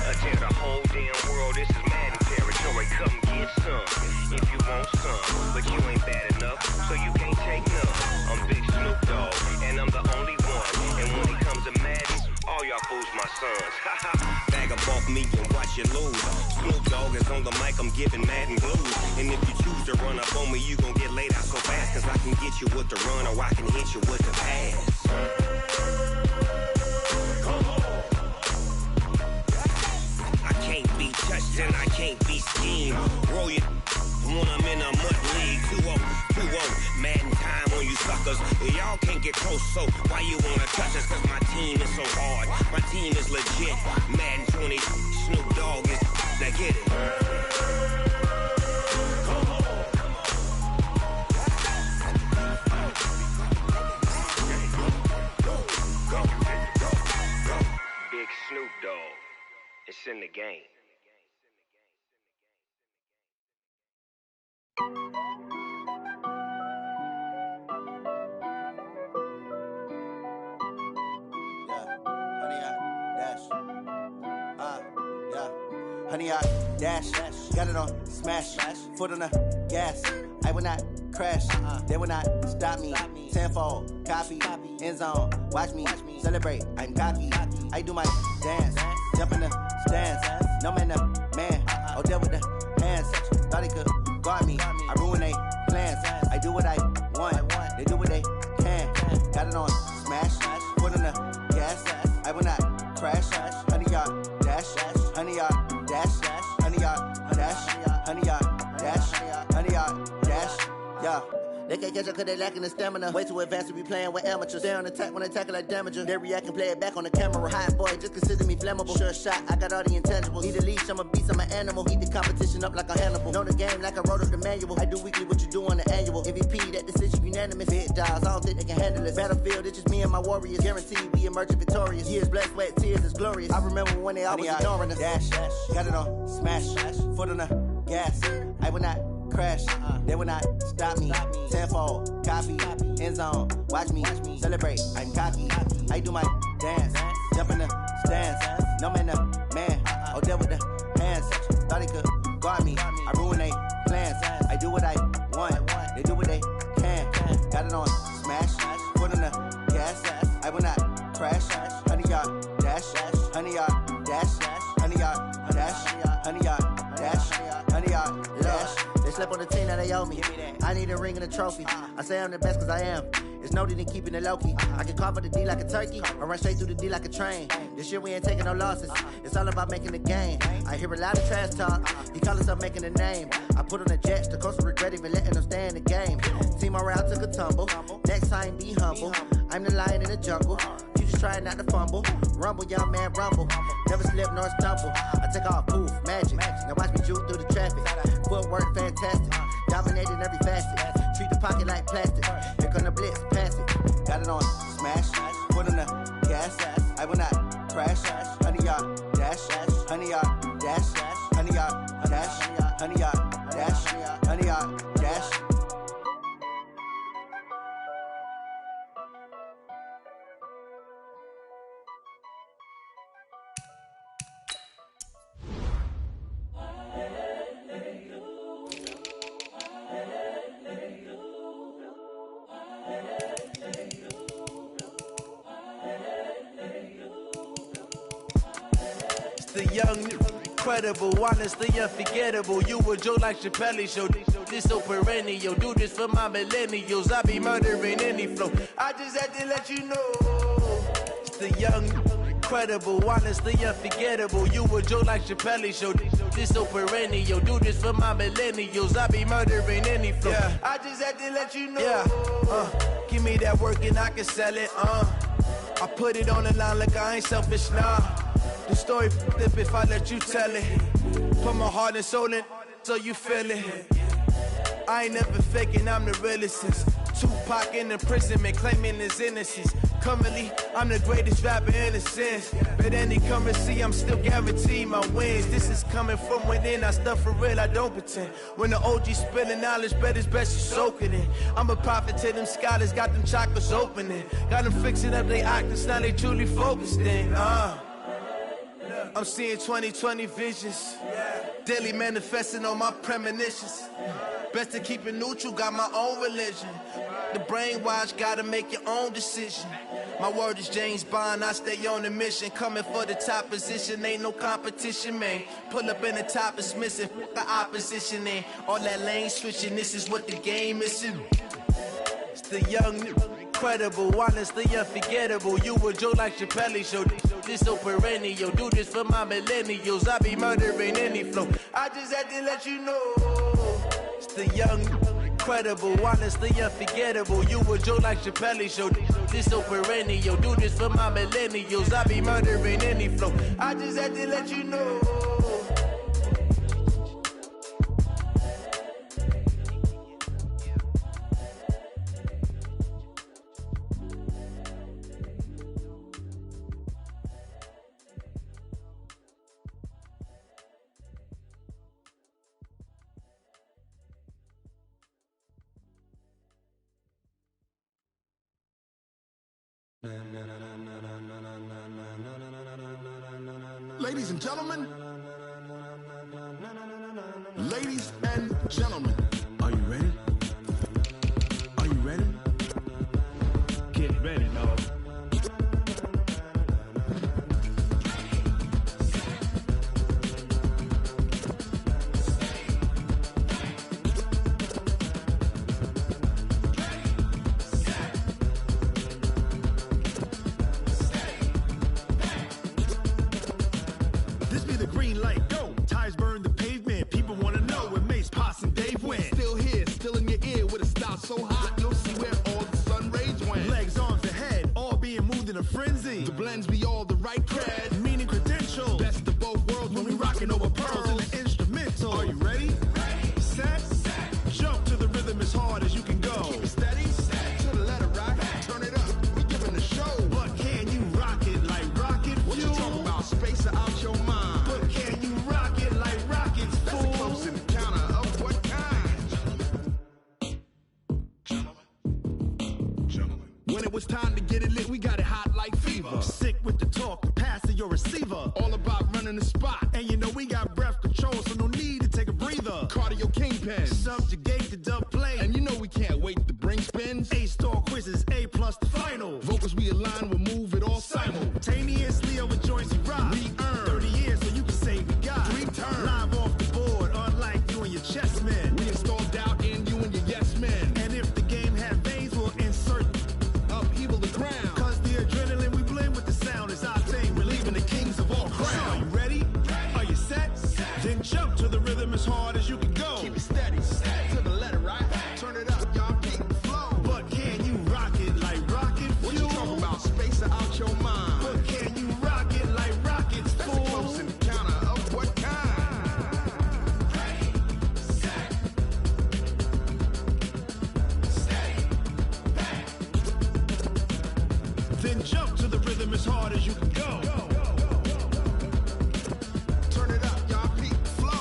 and tell the whole damn world this is Madden territory. Come get some if you want some, but you ain't bad enough, so you can't take none. I'm Big Snoop Dogg, and I'm the only one. And when it comes to Madden, all y'all fools my sons. Bag up off me and watch you lose. Snoop Dogg is on the mic, I'm giving Madden blues. And if you choose to run up on me, you gon' get laid out so fast, cause I can get you with the run or I can hit you with the pass. I can't be touched and I can't be schemed. Roll you when I'm in a mud league. 2-0, Madden time on you suckers. Y'all can't get close, so why you wanna touch us? Cause my team is so hard, my team is legit. Madden 20, Snoop Dogg is, now get it. Big Snoop Dogg, it's in the game. Honey, I dash, got it on smash, foot on the gas. I will not crash, they will not stop me. Tenfold, copy, end zone, watch me celebrate. I'm cocky, I do my dance, jump in the stands. No man, the man, oh, there with the hands. Thought he could guard me, I ruin they plans. I do what I want, they do what they can. Got it on smash, foot on the gas. I will not crash, honey, y'all dash, honey, y'all dash, honey, y'all dash, honey, y'all dash, honey, y'all dash, yeah. They can't catch up cause they lacking the stamina. Way too advanced to be playing with amateurs. Stay on attack when they tackle like damager. They react and play it back on the camera. Hot boy, just consider me flammable. Sure shot, I got all the intangibles. Need a leash, I'm a beast, I'm an animal. Eat the competition up like a Hannibal. Know the game like I wrote up the manual. I do weekly what you do on the annual. MVP, that decision unanimous. Big dogs, I don't think they can handle this. Battlefield, it's just me and my warriors. Guaranteed we emerge victorious. Years, blood, sweat, tears, it's glorious. I remember when they always ignoring us. Dash, got it on smash, foot on the gas. I will not crash, they will not stop me. Tenfold, copy, end zone, watch me celebrate. I'm cocky, I do my dance, jump in the stands. No man, the man, oh, there with the hands. Thought he could guard me, I ruin they plans. I do what I want, they do what they can. Got it on smash, foot on the gas. I will not crash, honey, y'all dash, honey, y'all dash, honey, y'all dash, honey, y'all dash, honey, y'all dash. They slept on the team that they owe me. I need a ring and a trophy. I say I'm the best cause I am. It's no need in keeping it low-key. I can carve up the D like a turkey or run straight through the D like a train. This year we ain't taking no losses. It's all about making the game. I hear a lot of trash talk. He call himself making a name. I put on the Jets. The coach will regret even letting them stay in the game. Team morale took a tumble. Next time be humble. I'm the lion in the jungle. You just trying not to fumble. Rumble, young man, rumble. Never slip nor stumble. I take off, poof, magic. Now watch me juke through the traffic. Footwork fantastic. Dominating every facet. Treat the pocket like plastic. Here come the blitz, pass it. Got it on smash. Foot on the gas. I will not crash. Honey, y'all dash. Honey, y'all dash. Honey, y'all dash. Honey, y'all dash. Honey, I dash. The young, incredible, honestly unforgettable. You a joke like Chappelle show. This so perennial. Do this for my millennials. I be murdering any flow. I just had to let you know. It's the young, incredible, honestly unforgettable. You a joke like Chappelle show. This so perennial. Do this for my millennials. I be murdering any flow. Yeah. I just had to let you know. Yeah. Give me that work and I can sell it. I put it on the line like I ain't selfish, nah. The story flip if I let you tell it. Put my heart and soul in so you feel it. I ain't never faking, I'm the realest since Tupac in imprisonment, claiming his innocence. Currently, I'm the greatest rapper in a sense. But any currency, I'm still guaranteed my wins. This is coming from within, I stuff for real, I don't pretend. When the OG spilling knowledge, bet it's best you soak it in. I'm a prophet to them scholars, got them chakras opening. Got them fixing up they actors, now they truly focused in. I'm seeing 2020 visions. Daily manifesting on my premonitions. Best to keep it neutral, got my own religion. The brainwash, gotta make your own decision. My word is James Bond, I stay on the mission. Coming for the top position, ain't no competition, man. Pull up in the top, it's missing, the opposition ain't. All that lane switching, this is what the game is. It's the young, incredible, honestly unforgettable. You a joke like Chappelle show. This so perennial. Do this for my millennials. I be murdering any flow. I just had to let you know. It's the young, incredible, honestly unforgettable. You a joke like Chappelle show. This so perennial. Do this for my millennials. I be murdering any flow. I just had to let you know. Ladies and gentlemen, ladies and gentlemen, are you ready? Are you ready? Get ready, dog. So hot, you'll see where all the sun rays went. Legs, arms, and head, all being moved in a frenzy. The blends be all the right cred, meaning credentials. Best of both worlds when we rockin' over pearls in the instrumental. Are you ready? Set, jump to the rhythm as hard as you can go. Keep it steady, to the letter right. Turn it up, we giving the show. But can you rock it like rocket fuel? What you talking about? Space out your mind. But can you rock it like rockets, fool? That's a close encounter of what kind? When it was time to get it lit, we got it hot like fever. Sick with the talk, the pass to your receiver. All about running the spot. And you know we got breath control, so no need to take a breather. Cardio kingpin. Subjugate the dub play. And you know we can't wait to bring spins. A-star quizzes, A+ the final. Vocals we align, we'll move it all simultaneously over joints we rock. We earn 30 years, so you can say we got 3 turns. Live off the board, unlike you and your chess men. We install doubt in you and your yes men. And if the game had veins, we'll insert upheaval the ground. Cause the adrenaline we blend with the sound is our thing. We're leaving the kings of all crowns. So are you ready? Are you set? Then jump to the rhythm as hard as you can go. Keep it steady, to the letter right. Turn it up, y'all keep the flow. But can you rock it like rocket fuel? What you talking about? Space out your mind. But can you rock it like rockets, That's fool? a close encounter of what kind? Then jump to the rhythm as hard as you can go. Turn it up, y'all keep the flow.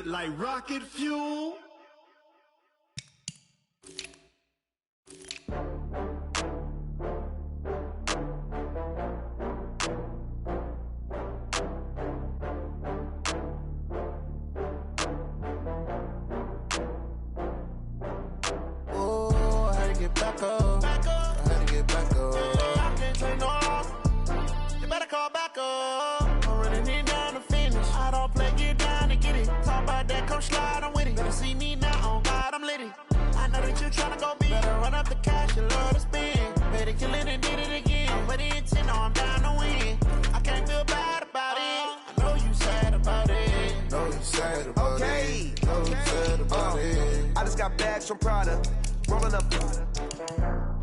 like rocket fuel. Oh, I had to get back up. I had to get back up. I can't take no off. You better call back up. I'm running it down to finish. I don't play, get down to get it. Talk about that, come slide, I'm with it. Better see me now, on God, I'm litty. I know that you tryna go big. Better run up the cash, you love to spend. Better kill it and did it again. But the intent, no, I'm down to win. I can't feel bad about it. I know you sad about it. Know you sad about it. Know you sad about it. I just got bags from Prada. Rolling up.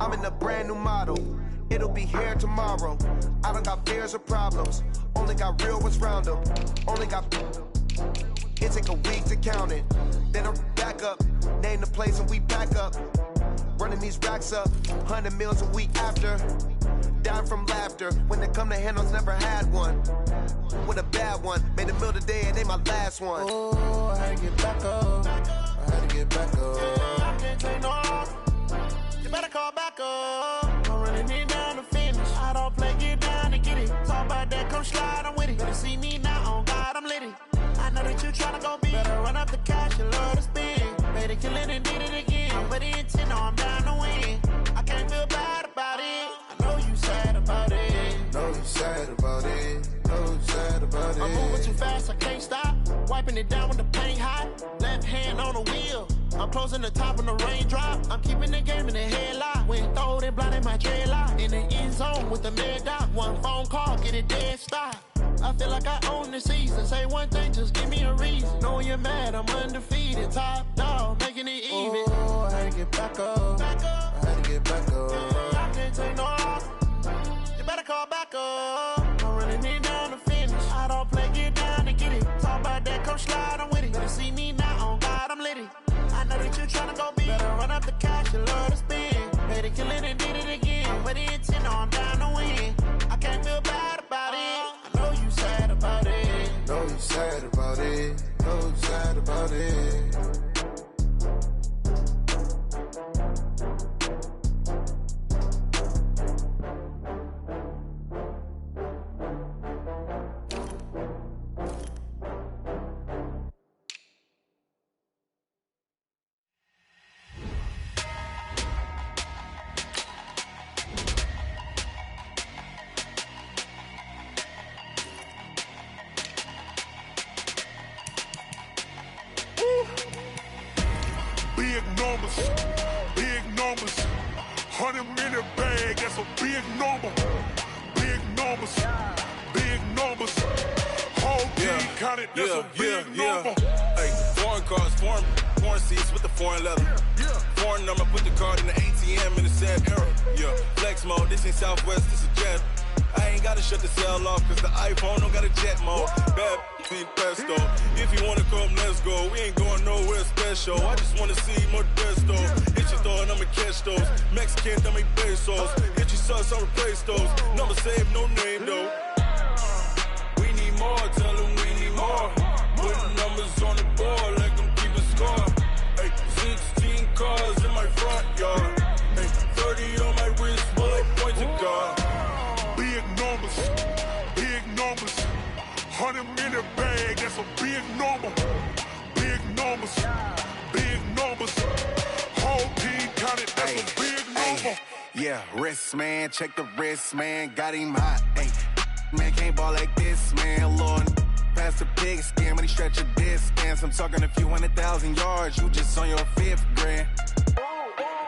I'm in a brand new model. It'll be here tomorrow. I don't got fears or problems. Only got real ones round them. Only got. It take a week to count it. Then I'm back up. Name the place and we pack up. Running these racks up. 100 meals a week after. Down from laughter. When they come to handles, never had one. With a bad one. Made a meal today and ain't my last one. Oh, I had to get back up. I had to get back up. I can't take no off. You better call back up. I'm running it down to finish. I don't play, get down to get it. Talk about that, come slide, I'm with it. Better see me now, on God, I'm litty. I know that you tryna go big. Better run up the cash, you love to spend. Better kill it and did it again. But the intent, no, I'm down to win. I can't feel bad about it. I know you sad about it. Know you sad about it. Know you sad about it. I'm moving too fast, I can't stop. Wiping it down with the paint hot. Left hand on the wheel. I'm closing the top when the raindrop. I'm keeping the game in the headlock. When throwed it, blinded my dreadlock. In the end zone with the mad dot. One phone call, get it dead stop. I feel like I own the season. Say one thing, just give me a reason. Knowing you're mad, I'm undefeated. Top dog, making it even. Oh, I had to get back up. I had to get back up. I can't take no off. You better call back up. I'm running it down to finish. I don't play, get down to get it. Talk about that, come slide, I'm with it. Better see me now, on God, I'm litty. I know that you tryna go big. Better run up the cash, you love to spend. Better kill it and did it again. But the intent, no, I'm down to win. I can't feel bad about it. I know you sad about it. Know you sad about it. Know you sad about it. Big numbers, big numbers. 100-minute bag, that's a big number. Big numbers, big numbers. Whole team counted, that's a big number. Hey, foreign cars, foreign seats with the foreign leather. Foreign number, put the card in the ATM in the sad era. Yeah, flex mode, this ain't Southwest, this is jet. I ain't gotta shut the cell off, cause the iPhone don't got a jet mode. Bad being pesto. If you wanna come, let's go. We ain't going nowhere special. I just wanna see more desto. Hit your throw and I'ma catch those. Mexican, I make pesos. Hit your sauce, I'll replace those. Number saved, no name though. We need more, tell them we need more. Putting numbers on the board, like them keep a score. Hey, 16 cars in my front yard. Hey, 30 on my wrist, bullet point to God. Big numbers, big numbers. 100-minute bag, that's a big number. Big numbers, big numbers. Whole team counted, that's a big number. Yeah, wrist man, check the wrist man, got him hot. Hey, man can't ball like this, man. Lord, past the pig skin when he stretch a distance. I'm talking a few 100,000 yards, you just on your 5th grand.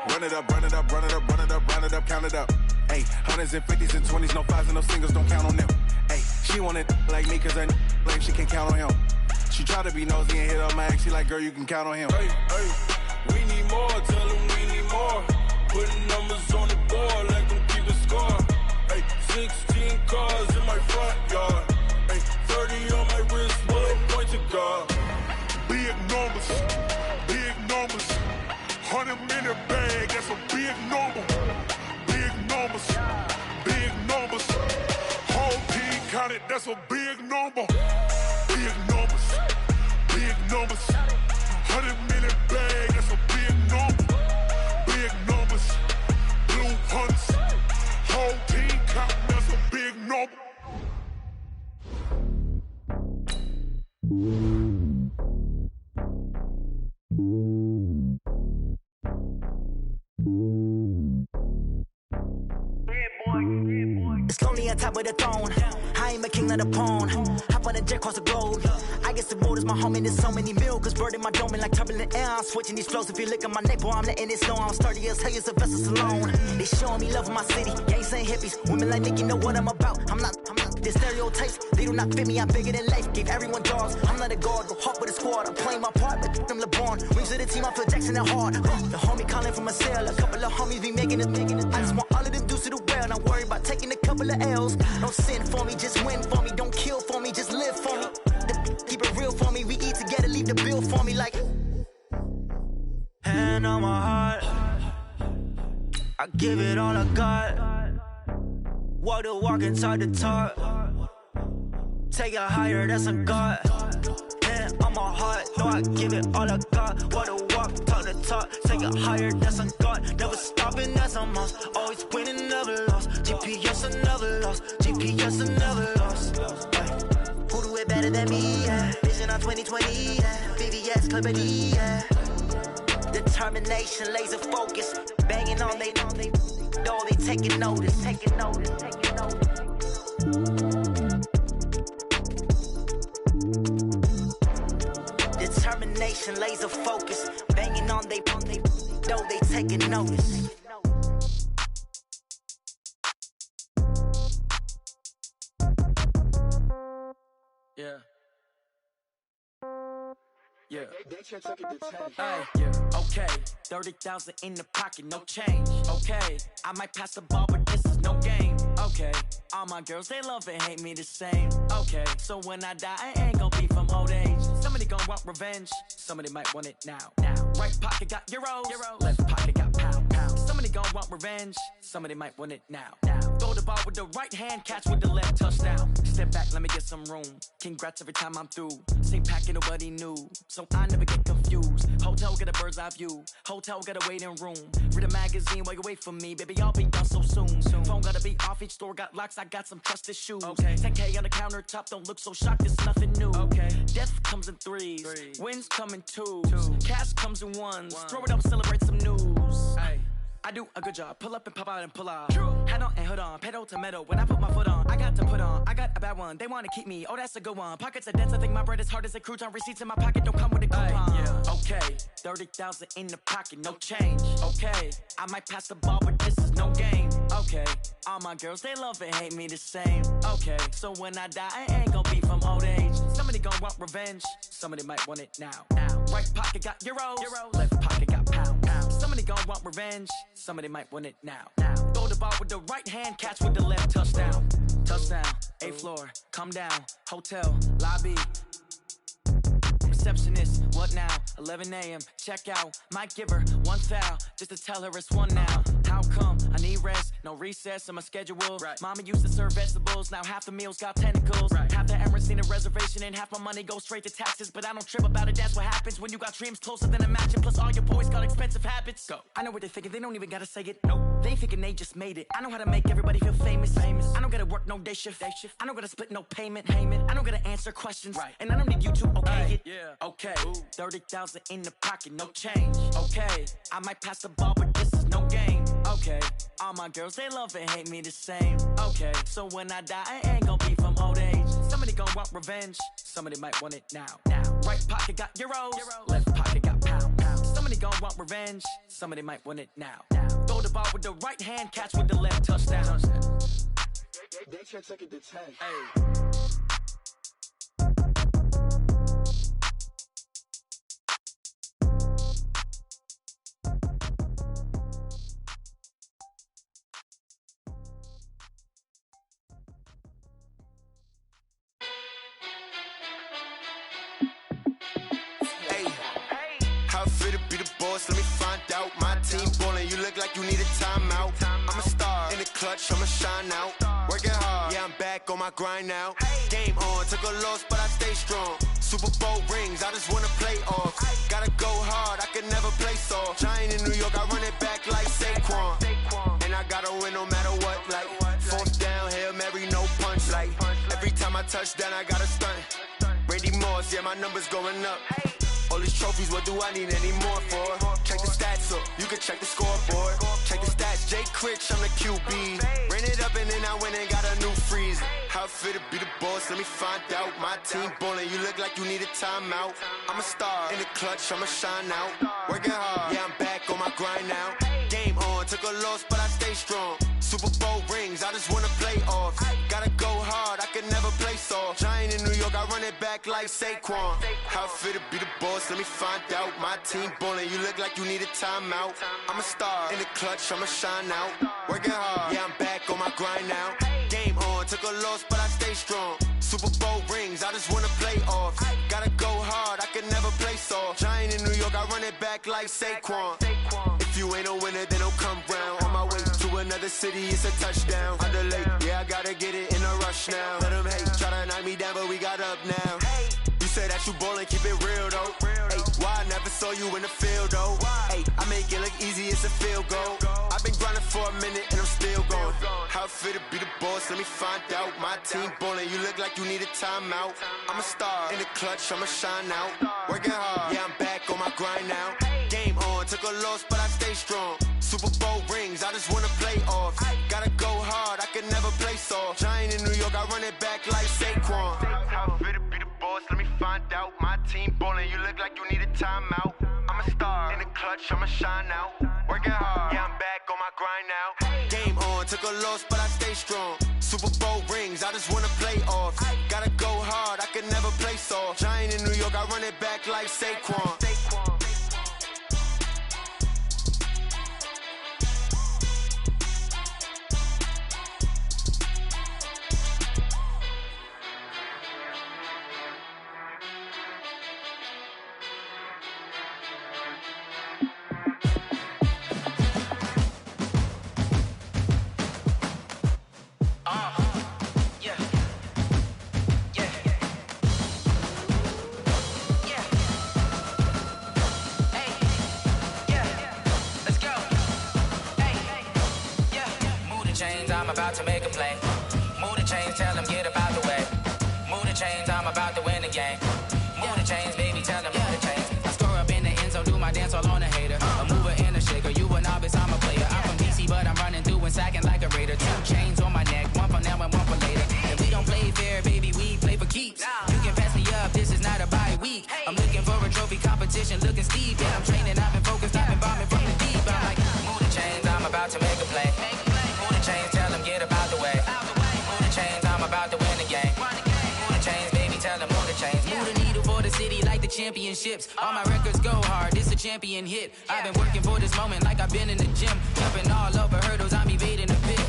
Run it up, run it up, run it up, run it up, run it up, count it up. Hey, 100s and 50s and 20s, no 5s and no singles, don't count on them. Hey, she want it like me cause her like she can't count on him. She try to be nosy and hit up my ex, she like, girl, you can count on him. Hey, hey, we need more, tell them we need more. Putting numbers on the board, like them keep a score. Hey, 16 cars in my front yard. Hey, 30 on my wrist, bullet point to God. Big numbers, big numbers. 100-minute bag, that's a big number. Big numbers, big numbers. Whole team counted, that's a big number. Big numbers, big big numbers. 100-minute bag, that's a big number. Big numbers. Blue hunts. Whole team counting, that's a big number. It's lonely on top of the throne. I ain't a king of the pawn. Hop on a jet across the globe. I guess the road is my home and there's so many miracles burning my dome and like turbulent air. I'm switching these flows. If you look at my neck, boy, I'm letting it snow. I'm sturdy as hell, as a vessel alone. They showing me love in my city. Gang saying hippies. Women like Nicki know what I'm about. I'm not the stereotypes. They do not fit me. I'm bigger than life. Gave everyone dogs. I'm not a guard. Go hard with a squad. I'm playing my part, but them LeBron. Wings of the team. I feel Jackson and hard. The homie calling from a cell. A couple of homies be making it. I just want all of them dudes to the well. Not worry about taking a couple of L's. Don't sin for me, just win for me. Don't kill for me, just live for me. Keep it real for me. We eat together, leave the bill for me like. Hand on my heart, I give it all I got. Walk the walk inside the talk. Take it higher, that's a God. Hand on my heart, no, I give it all I got. Walk the walk, talk the talk. Take it higher, that's a God. Never stopping, that's a must. Always winning, never lost. GPS, I never lost. GPS, I never lost. Who do it better than me? Yeah. Vision on 2020. Yeah. VVS, Clippity. Yeah. Determination, laser focus. Banging on they door, they taking notice. Taking notice. Taking notice. Determination, laser focus. Banging on they door, they taking notice. Yeah. Yeah. Hey, yeah. Okay. 30,000 in the pocket, no change. Okay. I might pass the ball, but this is no game. Okay. All my girls, they love and hate me the same. Okay. So when I die, I ain't gon' be from old age. Somebody gon' want revenge. Somebody might want it now. Right pocket got euros. Left pocket got pound. Somebody gon' want revenge. Somebody might want it now. Throw the ball with the right hand, catch with the left, touchdown. Step back, let me get some room. Congrats every time I'm through. Same packet, nobody knew. So I never get confused. Hotel get a bird's eye view. Hotel got a waiting room. Read a magazine while you wait for me. Baby, I'll be done so soon. Phone gotta be off, each store got locks. I got some trusted shoes. 10K on the countertop, don't look so shocked, it's nothing new. Death comes in threes. Wins come in twos. Cash comes in ones. Throw it up, celebrate some news. I do a good job. Pull up and pop out and pull out. Head on and hood on. Pedal to metal. When I put my foot on, I got to put on. I got a bad one. They want to keep me. Oh, that's a good one. Pockets are dense. I think my bread is hard as a crouton. Receipts in my pocket don't come with a coupon. Yeah. Okay. 30,000 in the pocket. No change. Okay. I might pass the ball, but this is no game. Okay. All my girls, they love and hate me the same. Okay. So when I die, I ain't gonna be from old age. Somebody gonna want revenge. Somebody might want it now. Right pocket got euros. Left pocket got pound. Somebody gonna want revenge. Somebody might want it now. Throw the ball with the right hand, catch with the left, touchdown. Touchdown, 8th floor, come down, hotel, lobby. Receptionist, what now? 11 a.m., check out. Might give her one foul, just to tell her it's one now. How come? I need rest, no recess in my schedule. Mama used to serve vegetables, now half the meals got tentacles. Half the Emirates need a reservation and half my money goes straight to taxes. But I don't trip about it, that's what happens when you got dreams closer than a mansion. Plus all your boys got expensive habits. Go. I know what they're thinking, they don't even gotta say it. Nope. They ain't thinking they just made it. I know how to make everybody feel famous. I don't gotta work no day shift. I don't gotta split no payment. I don't gotta answer questions. And I don't need you to okay it. Okay, 30,000 in the pocket, no change. Okay, I might pass the ball, but this is no game. Okay, all my girls, they love and hate me the same. Okay, so when I die, I ain't gonna be from old age. Somebody gonna want revenge. Somebody might want it now. Right pocket got euros. Left pocket got pound. Somebody gonna want revenge. Somebody might want it now. Throw the ball with the right hand, catch with the left, touchdown. They can't take it to 10. Hey. Let me find out. My team ballin', you look like you need a timeout. I'm a star in the clutch, I'ma shine out. Working hard, yeah, I'm back on my grind now. Game on, took a loss, but I stay strong. Super Bowl rings, I just wanna play off. Gotta go hard, I could never play soft. Giant in New York, I run it back like Saquon. And I gotta win no matter what, like fourth down, Hail Mary, no punch. Like every time I touch down, I gotta stunt. Randy Moss, yeah, my number's going up. All these trophies, what do I need any more for? Check the stats up, you can check the scoreboard. Check the stats, Jay Critch, I'm the QB. Ran it up and then I went and got a new freeze. How it fit to be the boss, let me find out. My team ballin', you look like you need a timeout. I'm a star, in the clutch, I'ma shine out. Working hard, yeah, I'm back on my grind now. Game on, took a loss, but I stay strong. Super Bowl rings, I just wanna play off. Gotta go hard, I could never play soft. Giant in New York, I run it back like Saquon. How it fit to be the boss, let me find out. My team ballin', you look like you need a timeout. I'm a star, in the clutch, I'ma shine out. Working hard, yeah, I'm back on my grind now. Game on, took a loss, but I stay strong. Super Bowl rings, I just wanna play off. Gotta go hard, I could never play soft. Giant in New York, I run it back like Saquon. If you ain't a winner, then don't come round. On my way to another city, it's a touchdown. Underlay, yeah, I gotta get it in a rush now. Let them hate, try to knock me down, but we got up now. You say that you ballin', keep it real though. Hey, why I never saw you in the field though? Hey, I make it look easy, it's a field goal. I've been grinding for a minute and I'm still going. How it fit to be the boss, let me find out. My team ballin', you look like you need a timeout. I'm a star, in the clutch, I'ma shine out. Working hard, yeah, I'm back on my grind now. Game on, took a loss, but I stay strong. Super Bowl rings, I just wanna play off. Gotta go hard, I could never play soft. Giant in New York, I run it back like Saquon. How it fit to be the boss, let me find out. My team ballin', you look like you need a timeout. I'm a star, in the clutch, I'ma shine out. Working hard, yeah, I'm back on my grind now. Game on, took a loss, but I stay strong. Super Bowl rings, I just wanna play off. Gotta go hard, I could never play soft. Giant in New York, I run it back like Saquon. I'm about to make a play. Move the chains, tell them get up out the way. Move the chains, I'm about to win the game. Move the chains, baby, tell them move the chains. I score up in the end zone, do my dance all on a hater. A mover and a shaker, you a novice, I'm a player. I'm from DC, but I'm running through and sacking like a raider. 2 chains on my neck, one for now and one for later. And we don't play fair, baby, we play for keeps. You can pass me up, this is not a bye week. I'm looking for a trophy competition, looking steep. Yeah, I'm training, I've been focused, I've been bombing from the deep. I'm like, move the chains, I'm about to make a play. Move the chains, tell them get up out the way. Move the chains, I'm about to win the game. Move the chains, baby, tell them move the chains. Move the needle for the city like the championships. All my records go hard, this a champion hit. I've been working for this moment like I've been in the gym. Jumping all over hurdles, I'm evading the pit.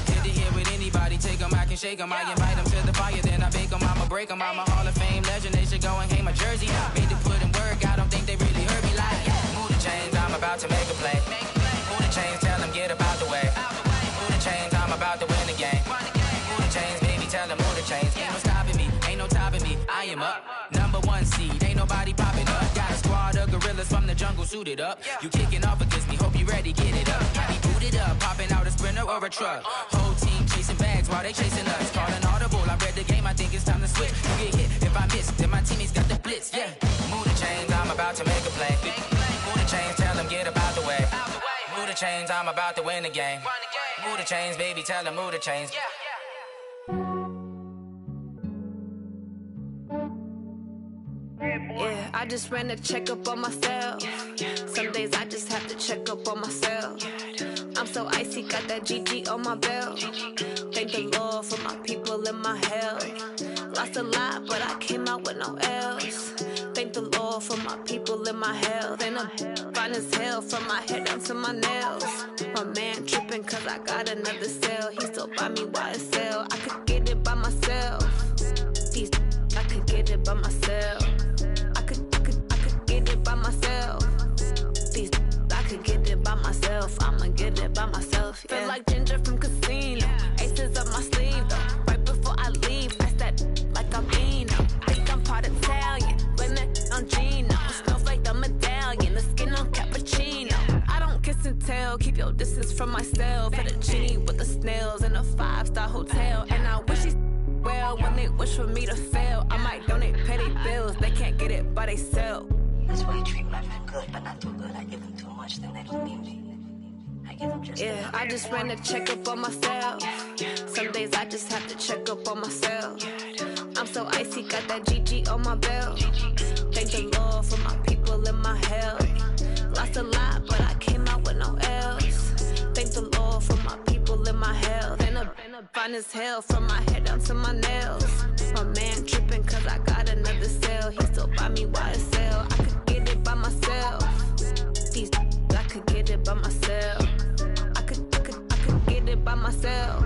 Good to hear with anybody, take them, I can shake them. I invite them to the fire, then I bake them, I'ma break them. I'm a Hall of Fame legend, they should go and hang my jersey. Made to put in work, I don't think they really heard me like. Move the chains, I'm about to make a play. Move the chains, tell them get up out the way. Move the chains, I'm about to win the game. Move the chains, baby, tell them move the chains. Ain't no stopping me, ain't no topping me, I am up. #1 seed, ain't nobody popping up. Got a squad of gorillas from the jungle suited up. You kicking off against me, hope you ready, get it up. Got me booted up, popping out a Sprinter or a truck. Whole team chasing bags while they chasing us. Calling audible, I read the game, I think it's time to switch. You get hit, if I miss, then my teammates got the blitz, yeah. Move the chains, I'm about to make a play. Move the chains, tell them get up out the way. Move the chains, I'm about to win the game. Move the chains, baby, tell them move the chains. Yeah, I just ran a checkup on myself. Some days I just have to check up on myself. I'm so icy, got that GG on my belt. Thank the Lord for my people and my health. Lost a lot, but I came out with no L's. Thank the Lord for my people and my health. And I'm fine as hell from my head down to my nails. My man tripping cause I got another cell. He still buy me YSL. I could get it by myself. I could get it by myself. I could get it by myself. I could get it by myself. I'ma get it by myself. Yeah. Feel like Ginger from Casino. Aces up my sleeve though. Right before I leave, I step like I'm Eno. Think I'm part Italian. hell. Keep your distance from myself. At a genie with the snails in a 5-star hotel. And I wish these well when they wish for me to fail. I might donate, pay their bills. They can't get it by they self. That's why you treat women good, but not too good. I give them too much, then they don't need me. I give them just yeah, I just ran a checkup on myself. Some days I just have to check up on myself. I'm so icy, got that GG on my belt. Thank the Lord for my people in my health. Lost a lot, but I came out with no else. Thank the Lord for my people in my health. And a fine as hell from my head down to my nails. My man tripping cause I got another cell. He still buy me YSL. I could get it by myself. These I could get it by myself. I could get it by myself.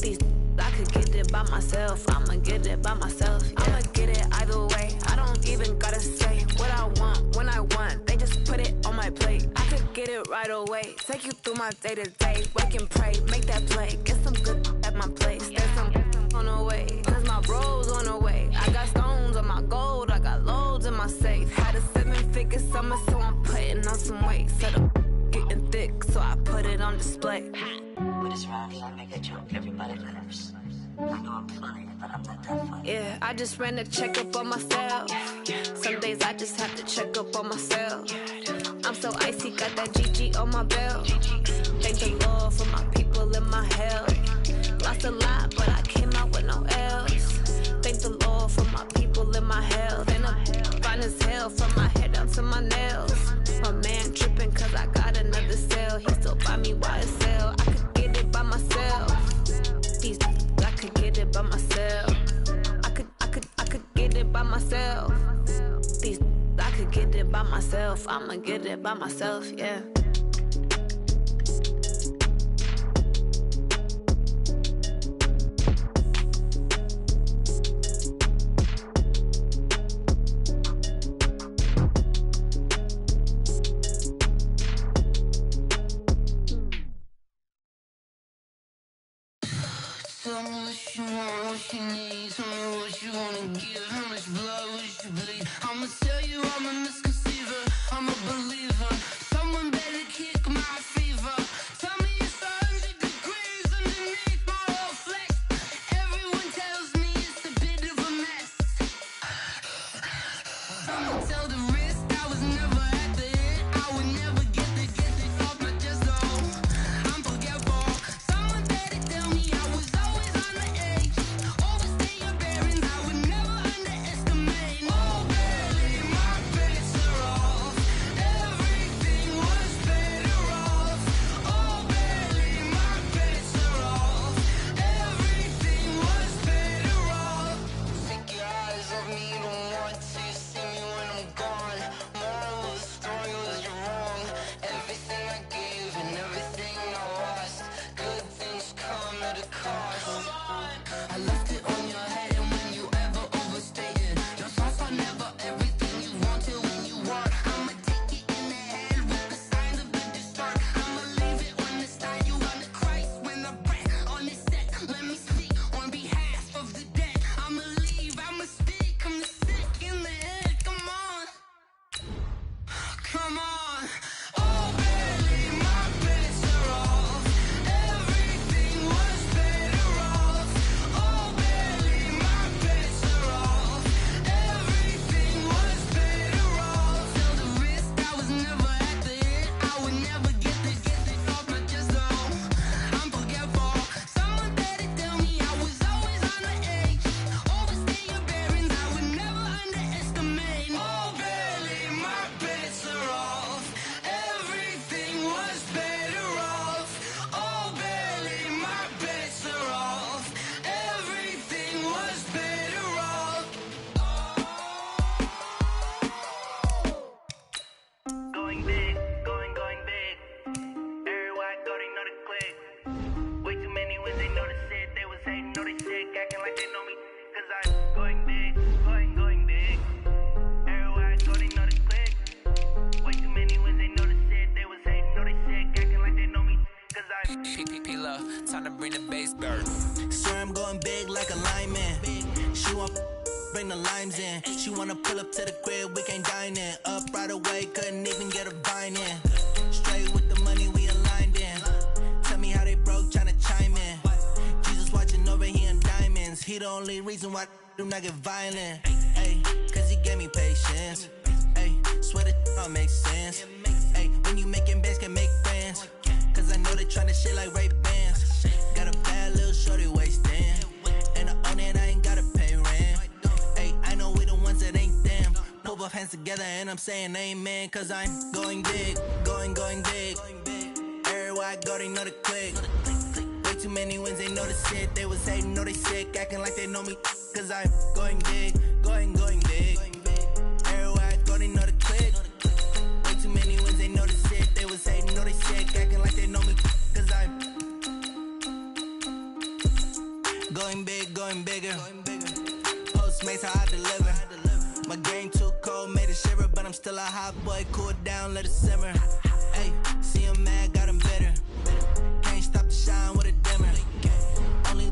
These I could get it by myself. I'ma get it by myself. Yeah. I'ma get it either way. I don't even gotta say what I want when I want. They just put it on my plate. I could get it right away. Take you through my day to day. Wake and pray, make that play. Get some good at my place. There's some on the way. Cause my bro's on the way. I got stones on my gold. I got loads in my safe. Had a 7-figure summer, so I'm putting on some weight. Set up getting thick, so I put it on display. But it's around here, I make a joke, everybody laughs. I know I'm funny, but I'm not that funny. Yeah, I just ran a checkup on myself. Some days I just have to check up on myself. I'm so icy, got that GG on my belt. Thank the Lord for my people in my health. Lost a lot, but I came out with no else. Thank the Lord for my people in my health. And I'm fine as hell from my head down to my nails. My man tripping cause I got another cell. He still buy me YSL. I could get it by myself. These I could get it by myself. I could get it by myself. These I could get it by myself. I'ma get it by myself, yeah. Tell me what you want, what you need. Tell me what you wanna give. How much blood would you bleed? I'ma tell you I'm a misconceiver. I'm a believer. Someone better kick my fever. Tell me it's 100 degrees underneath my whole flesh. Everyone tells me it's a bit of a mess. I'ma tell the risk I was never at the hit. I would never get this off my chest though. I'm forgetful. Someone better tell me I was always on the edge. Overstay your bearings, I would never underestimate. Oh baby, my bets are off. Everything was better off. Oh baby, my bets are off. Everything was better off. Take your eyes off me, you don't want to see me when I'm gone. Moral of the story was you're wrong. Everything I gave and everything I lost. Good things come at a cost. I left it on your head, and when you ever overstated, your thoughts are never everything you wanted when you want. I'ma take it in the head with the signs of the distort. I'ma leave it on the side. You on the Christ when I breath on this set. Let me speak on behalf of the dead. I'ma leave, I'ma speak. I'm the sick in the head. Come on, come on. Oh baby, my bets are off. Everything was better off. Oh baby, my bets are off. Everything was better off. Tell the risk I was never at the hit. I would never get this off my chest though. I'm forgetful. Someone better tell me I was always on the edge. Overstay your bearings, I would never underestimate. Oh baby, my bets are off. Everything was better off. Oh baby, my bets are off. Everything was better off. Going big, going big. Everywhere I go, they know the click. Way too many when they know the shit. They was hating, know they sick, acting like they know me. Cause I'm going big, going big. Everywhere I go, they know the click. Way too many when they know the shit. They was hating, know they sick, acting like they know me. Cause I'm Love, time to bring the bass back. Swear I'm going big like a lineman. She want bring the limes in. She wanna pull up to the crib, we can't dine in. Up right away, couldn't even get a vine in. Straight with the money, we he the only reason why I do not get violent. Ay, cause he gave me patience. Ay, swear that don't make sense. Ay, when you making bands, can make friends. Cause I know they tryna shit like Ray-Bans. Got a bad little shorty wasting. And I own it, I ain't gotta pay rent. Ay, I know we the ones that ain't them. Pull both hands together and I'm saying amen. Cause I'm going big, going big. Everywhere I go, they know the click. Way too many wins, they know the shit. They was hating, know they sick, acting like they know me. Cause I'm going big, going big. Everywhere I go, they know the click. Way too many wins, they know the shit. They was hating, know they sick, acting like they know me. Cause I'm going big, going bigger. Postmates how I deliver. My game too cold, made it shiver, but I'm still a hot boy. Cool it down, let it simmer. Hey, see him mad, got him bitter. Can't stop the shine with a dimmer. Only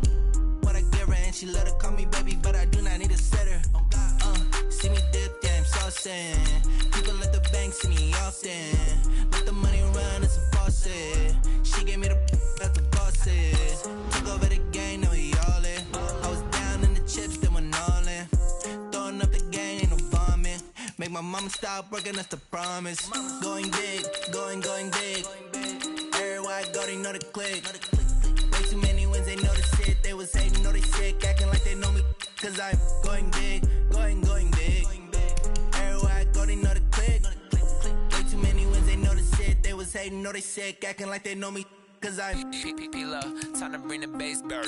what I give her, and she let her call me baby, but I do not need a sitter. See me dip, yeah, I'm saucing. People at the bank see me often. Let the money run, it's a faucet. She gave me the that's the bosses. Took over the game, now we all in. I was down in the chips, then went all in. Throwing up the game, ain't no vomit. Make my mama stop working, that's the promise. Going big, going big. Everywhere I go, they know the click. Way too many wins, they know the shit. They was hating, know they sick, acting like they know me. Cause I'm going big, going big. Everywhere I go, they know the click. Way too many wins, they know the shit. They was hating, know they sick, acting like they know me. Cause I'm P-Love, time to bring the bass back.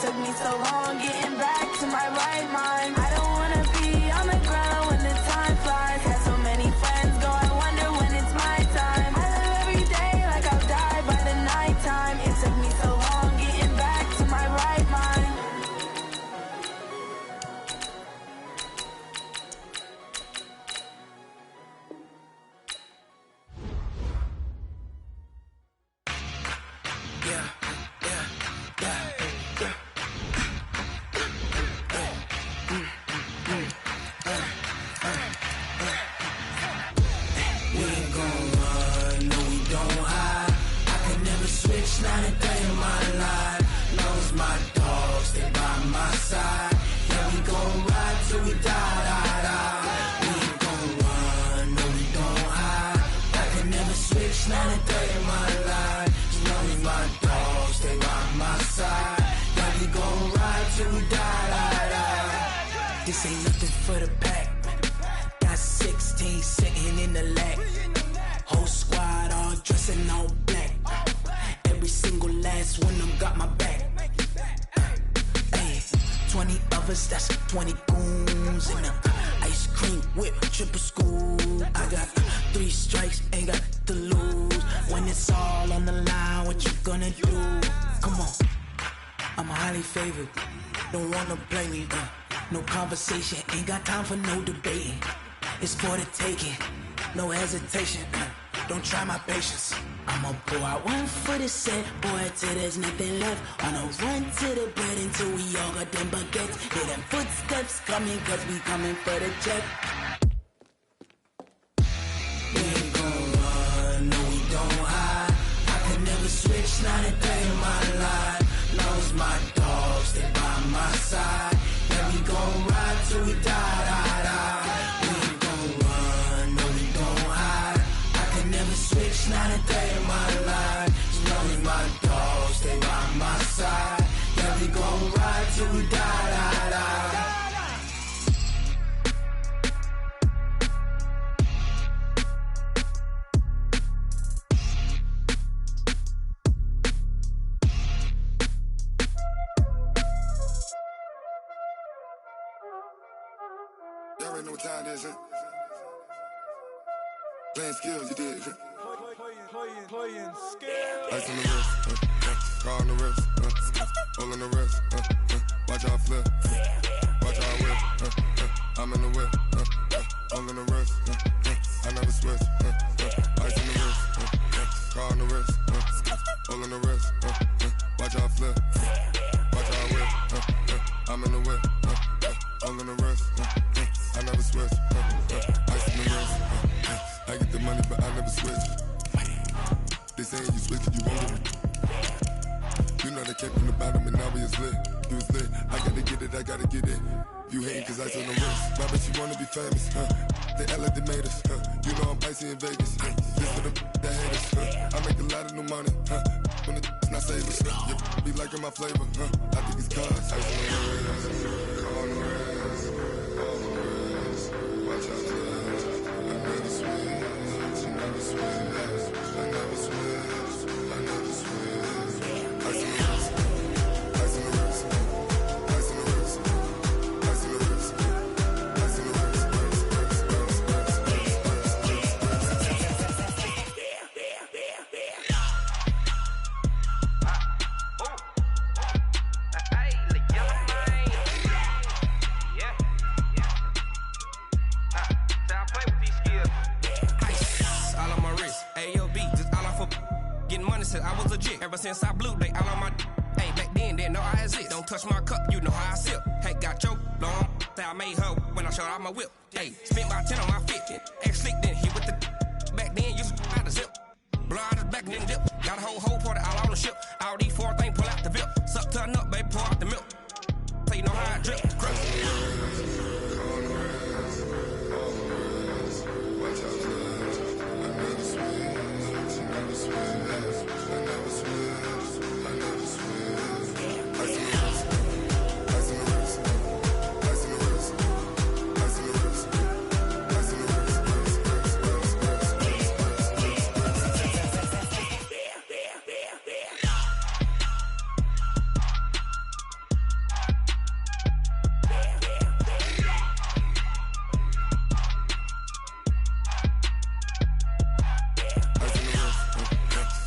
took me so long getting back to my right mind. I don't wanna be on the ground when We ain't gon' run, no we don't hide. I can never switch, not a day in my life. Long as my dogs stay by my side. Yeah, we gon' ride till we die, die, die. We ain't gon' run, no we don't hide. I can never switch, not a day in my life. As long as my dogs stay by my side. Yeah, we gon' ride till we die, die, die. This ain't nothing for the pack. Got 16 sitting in the lap. Whole squad all dressing all black. Every single last one of them got my back. Hey, 20 of us, that's 20 goons. And ice cream whip, triple scoop. I got 3 strikes, ain't got to lose. When it's all on the line, what you gonna do? Come on, I'm highly favored. Don't wanna play me, no conversation, ain't got time for no debating. It's for the taking, no hesitation. Don't try my patience. I'ma pour out one for the set, boy, till there's nothing left. On a run to the bread until we all got them baguettes. Hear them footsteps coming, cause we coming for the check. We ain't gon' run, no we don't hide. I can never switch, not a day in my life. Long as my dogs stay by my side. Yeah, we gon' ride till we die, die, die. We ain't gon' run, no we don't hide. I can never switch, not a day in my life. As long as my dogs stay by my side. Yeah, we gon' ride till we die, die, die. Y'all already know what time it is, huh? Playing skills, you did. Playing skills. Ice on the wrist, car on the wrist, hole in the wrist, watch how I flip, watch how I whip, I'm in the whip, hole in the wrist, I never switch, ice on the wrist, car on the wrist, hole in the wrist, watch how I flip, watch how I whip, I'm in the whip, hole in the wrist, I never switch, ice on the wrist, I get the money but I never switch. They saying you switch it, you won't get it. You know they kept from the bottom and now we is lit. You was lit, I gotta get it, I gotta get it. You hating cause ice on the wrist. My bitch, you wanna be famous, They act like they made us, You know I'm icy in Vegas, This for the that hate us, I make a lot of new money, When it's not savers, You be liking my flavor, I think it's cause ice on the wrist, on the wrist, on the wrist. Watch out, I never switch, I never switch. I never switch, I never switch. Ice in the wrist, ice in the wrist, ice in the wrist, ice in the wrist, ice in the wrist, I was legit ever since I blew they all on my hey back then didn't know I exist. Don't touch my cup, you know how I sip. Hey, got your long that I made her when I showed out my whip. Hey, spent about 10 on my fit. Ex slick then hit with the back then used to out the zip. Blow out his back and then dip. Got a whole party all on the ship. All these 4 things pull out the VIP. Suck turn up, baby, pour out the milk. So you know how I drip. Crush. watch out, I never switch, I never switch. I never switch, I never switch. Ice in the wrist, ice in the wrist, ice in the wrist, ice in the wrist, ice in the wrist.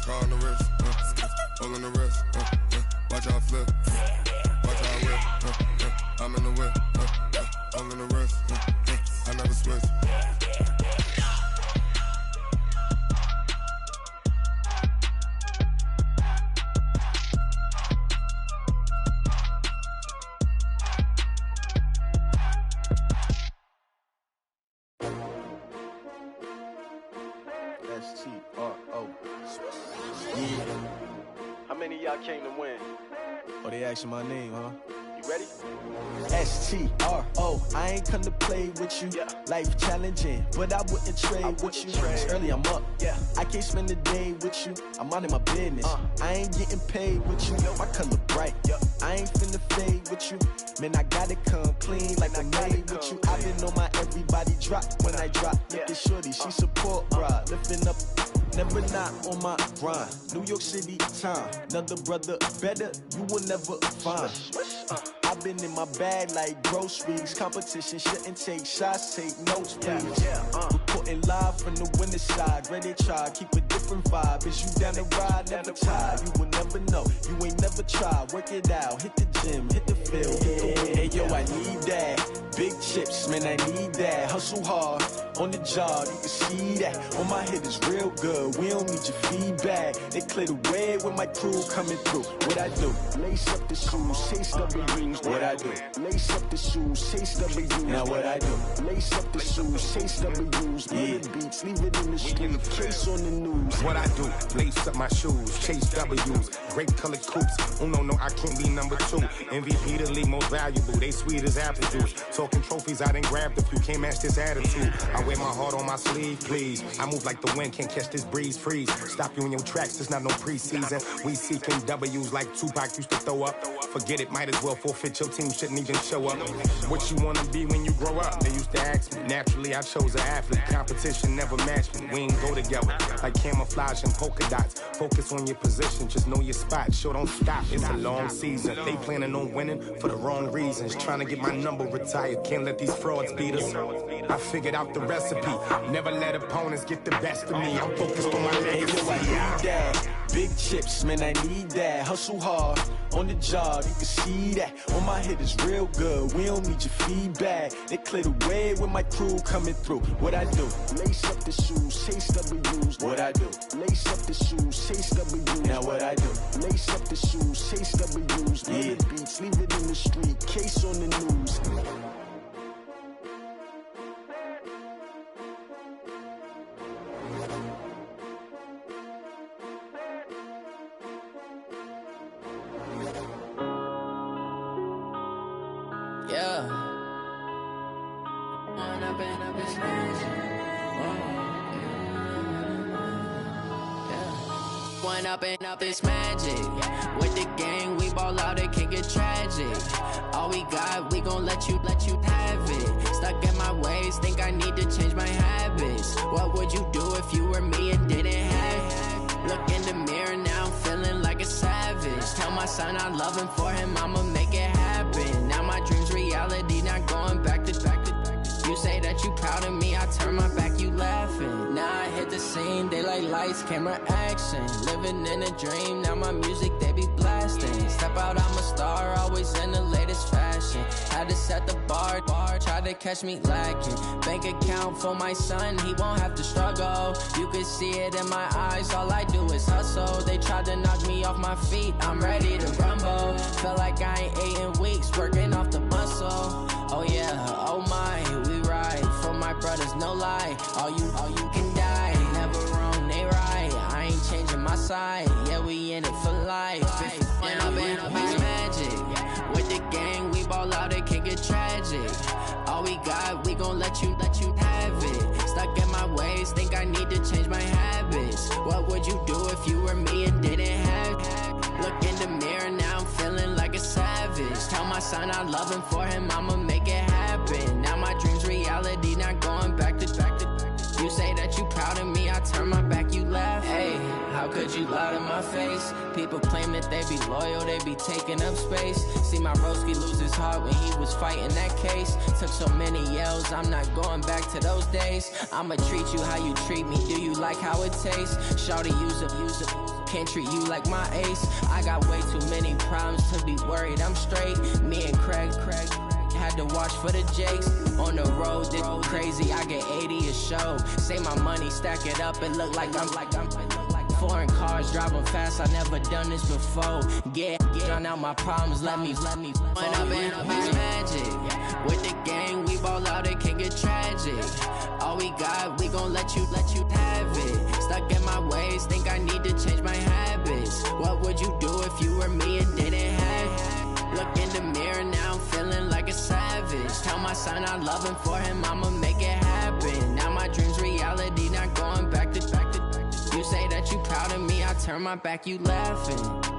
Car on the wrist, hole in the wrist, watch how I flip, watch how I whip, I'm in the whip, hole in the wrist, I never switch. came to win. Oh, they asking my name, huh? You ready? S-T-R-O, I ain't come to play with you. Life challenging, but I wouldn't trade with you. It's early, I'm up. I can't spend the day with you. I'm minding my business. I ain't getting paid with you. My color bright. I ain't finna fade with you. Man, I gotta come clean like I made with you. I been on my everybody drop when I drop. Look at shorty, she support, bruh. Lifting up, never not on my grind. New York City time, another brother better, you will never find. I've been in my bag like groceries. Competition shouldn't take shots, take notes, please. Reporting live from the winter side. Ready to try, keep a different vibe. Is you down the ride, never tired. You will never know, you ain't never tried. Work it out, hit the gym, hit the field, hit the wind. Hey yo, I need that. Big chips, man, I need that. Hustle hard, on the job, you can see that. On my head is real good, we don't need your feedback. They clear the way when my crew coming through. What I do? Lace up the shoes, chase W's. What I do? Lace up the shoes, chase W's. Now what I do? Lace up the shoes, chase W's. Murder beats, leave it in the street, case on the news. What I do? Lace up my shoes, chase W's. Great colored coops. Oh no, I can't be number 2. MVP the league most valuable. They sweet as apple juice. Talking trophies, I done grabbed a few. Can't match this attitude. I wear my heart on my sleeve, please. I move like the wind, can't catch this breeze. Freeze. Stop you in your tracks, it's not no preseason. We seeking W's like Tupac used to throw up. Forget it, might as well forfeit. Your team shouldn't even show up. What you wanna be when you grow up? They used to ask me. Naturally, I chose an athlete. Competition never matched me. We ain't go together like camouflage and polka dots. Focus on your position, just know your spot. Sure, don't stop. It's a long season. They planning on winning for the wrong reasons. Trying to get my number retired. Can't let these frauds beat us. I figured out the recipe. Never let opponents get the best of me. I'm focused on my legacy. I need that. Big chips, man, I need that. Hustle hard, on the job, you can see that. On my head is real good, we don't need your feedback. They clear the way when my crew coming through. What I do? Lace up the shoes, chase W's. What I do? Lace up the shoes, chase W's. Now what I do? Lace up the shoes, chase W's. Murder beats, leave it in the street, case on the news. Up this magic. With the gang, we ball out, it can get tragic. All we got, we gon' let you have it. Stuck in my ways, think I need to change my habits. What would you do if you were me and didn't have it? Look in the mirror, now I'm feeling like a savage. Tell my son I love him, for him I'ma make it happen. Now my dream's reality, not going back to. You say that you proud of me, I turn my back, you laughing. Now I hit the scene, they like lights, camera, action. Living in a dream, now my music, they be blasting. Step out, I'm a star, always in the latest fashion. Had to set the bar, try to catch me lacking. Bank account for my son, he won't have to struggle. You can see it in my eyes, all I do is hustle. They tried to knock me off my feet, I'm ready to rumble. Feel like I ain't ate in weeks, working off the muscle. Oh yeah, oh my, we ride for my brothers, no lie. All you can die, never wrong, they right. I ain't changing my side, yeah, we in it for life. When I've been magic, with the gang, we ball out, it can get tragic. All we got, we gon' let you have it. Stuck in my ways, think I need to change my habits. What would you do if you were me and didn't have it? Look in the mirror, now I'm feeling like a savage. Tell my son I love him, for him I'ma make it happen. Now my dream's reality, not going back to. You say that you proud of me, I turn my back, you laugh. Hey, how could you lie to my face? People claim that they be loyal, they be taking up space. See my broski lose his heart when he was fighting that case. Took so many yells, I'm not going back to those days. I'ma treat you how you treat me, do you like how it tastes? Shawty, use it. Can't treat you like my ace. I got way too many problems to be worried, I'm straight. Me and Craig had to watch for the Jakes. On the road, this crazy, I get 80 a show. Say my money, stack it up, it look like I'm foreign cars, driving fast, I never done this before. Get drown out my problems, let me When I've been magic. With the gang, we ball out, it can get tragic. All we got, we gon' let you have it. Stuck in my ways, think I need to change my habits. What would you do if you were not loving for him, I'ma make it happen. Now my dreams reality, not going back to. You say that you proud of me, I turn my back, you laughing.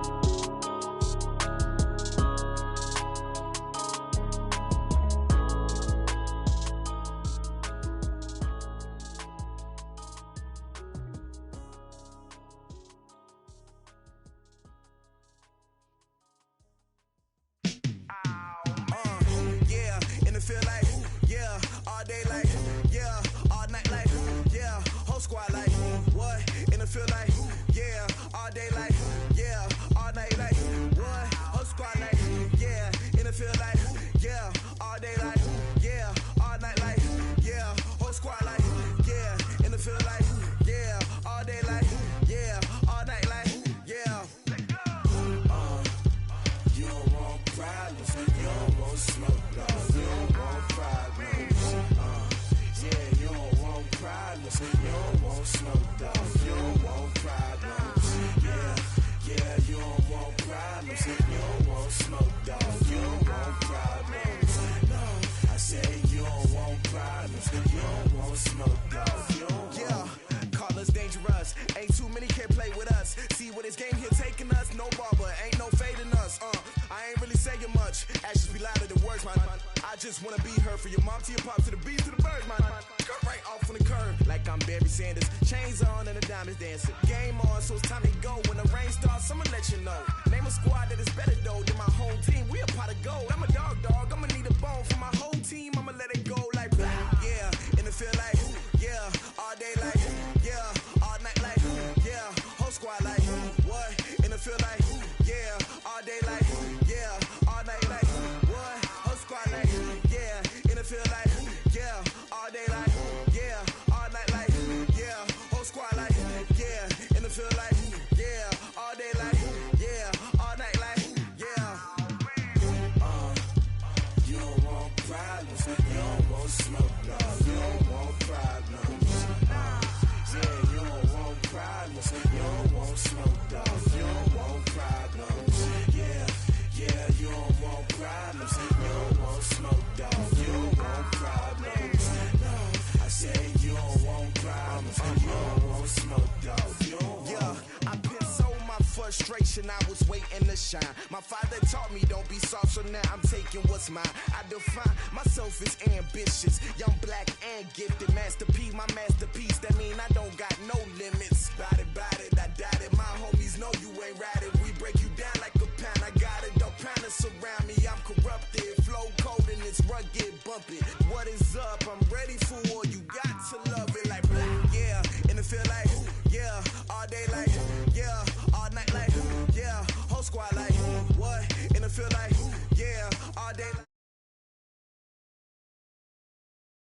I was waiting to shine. My father taught me don't be soft, so now I'm taking what's mine. I define myself as ambitious, young, black, and gifted. Master P, my masterpiece. That mean I don't got no limits. Bout it, I doubt it. My homies know you ain't ratted. We break you down like a pound. I got it, don't pound us around me. I'm corrupted, flow cold and it's rugged, bumpy. What is up? I'm ready for war. You got to love it like black, yeah. And it feel like, yeah, all day like, yeah, all night like, yeah, whole squad like, what? And it feel like, yeah, all day like.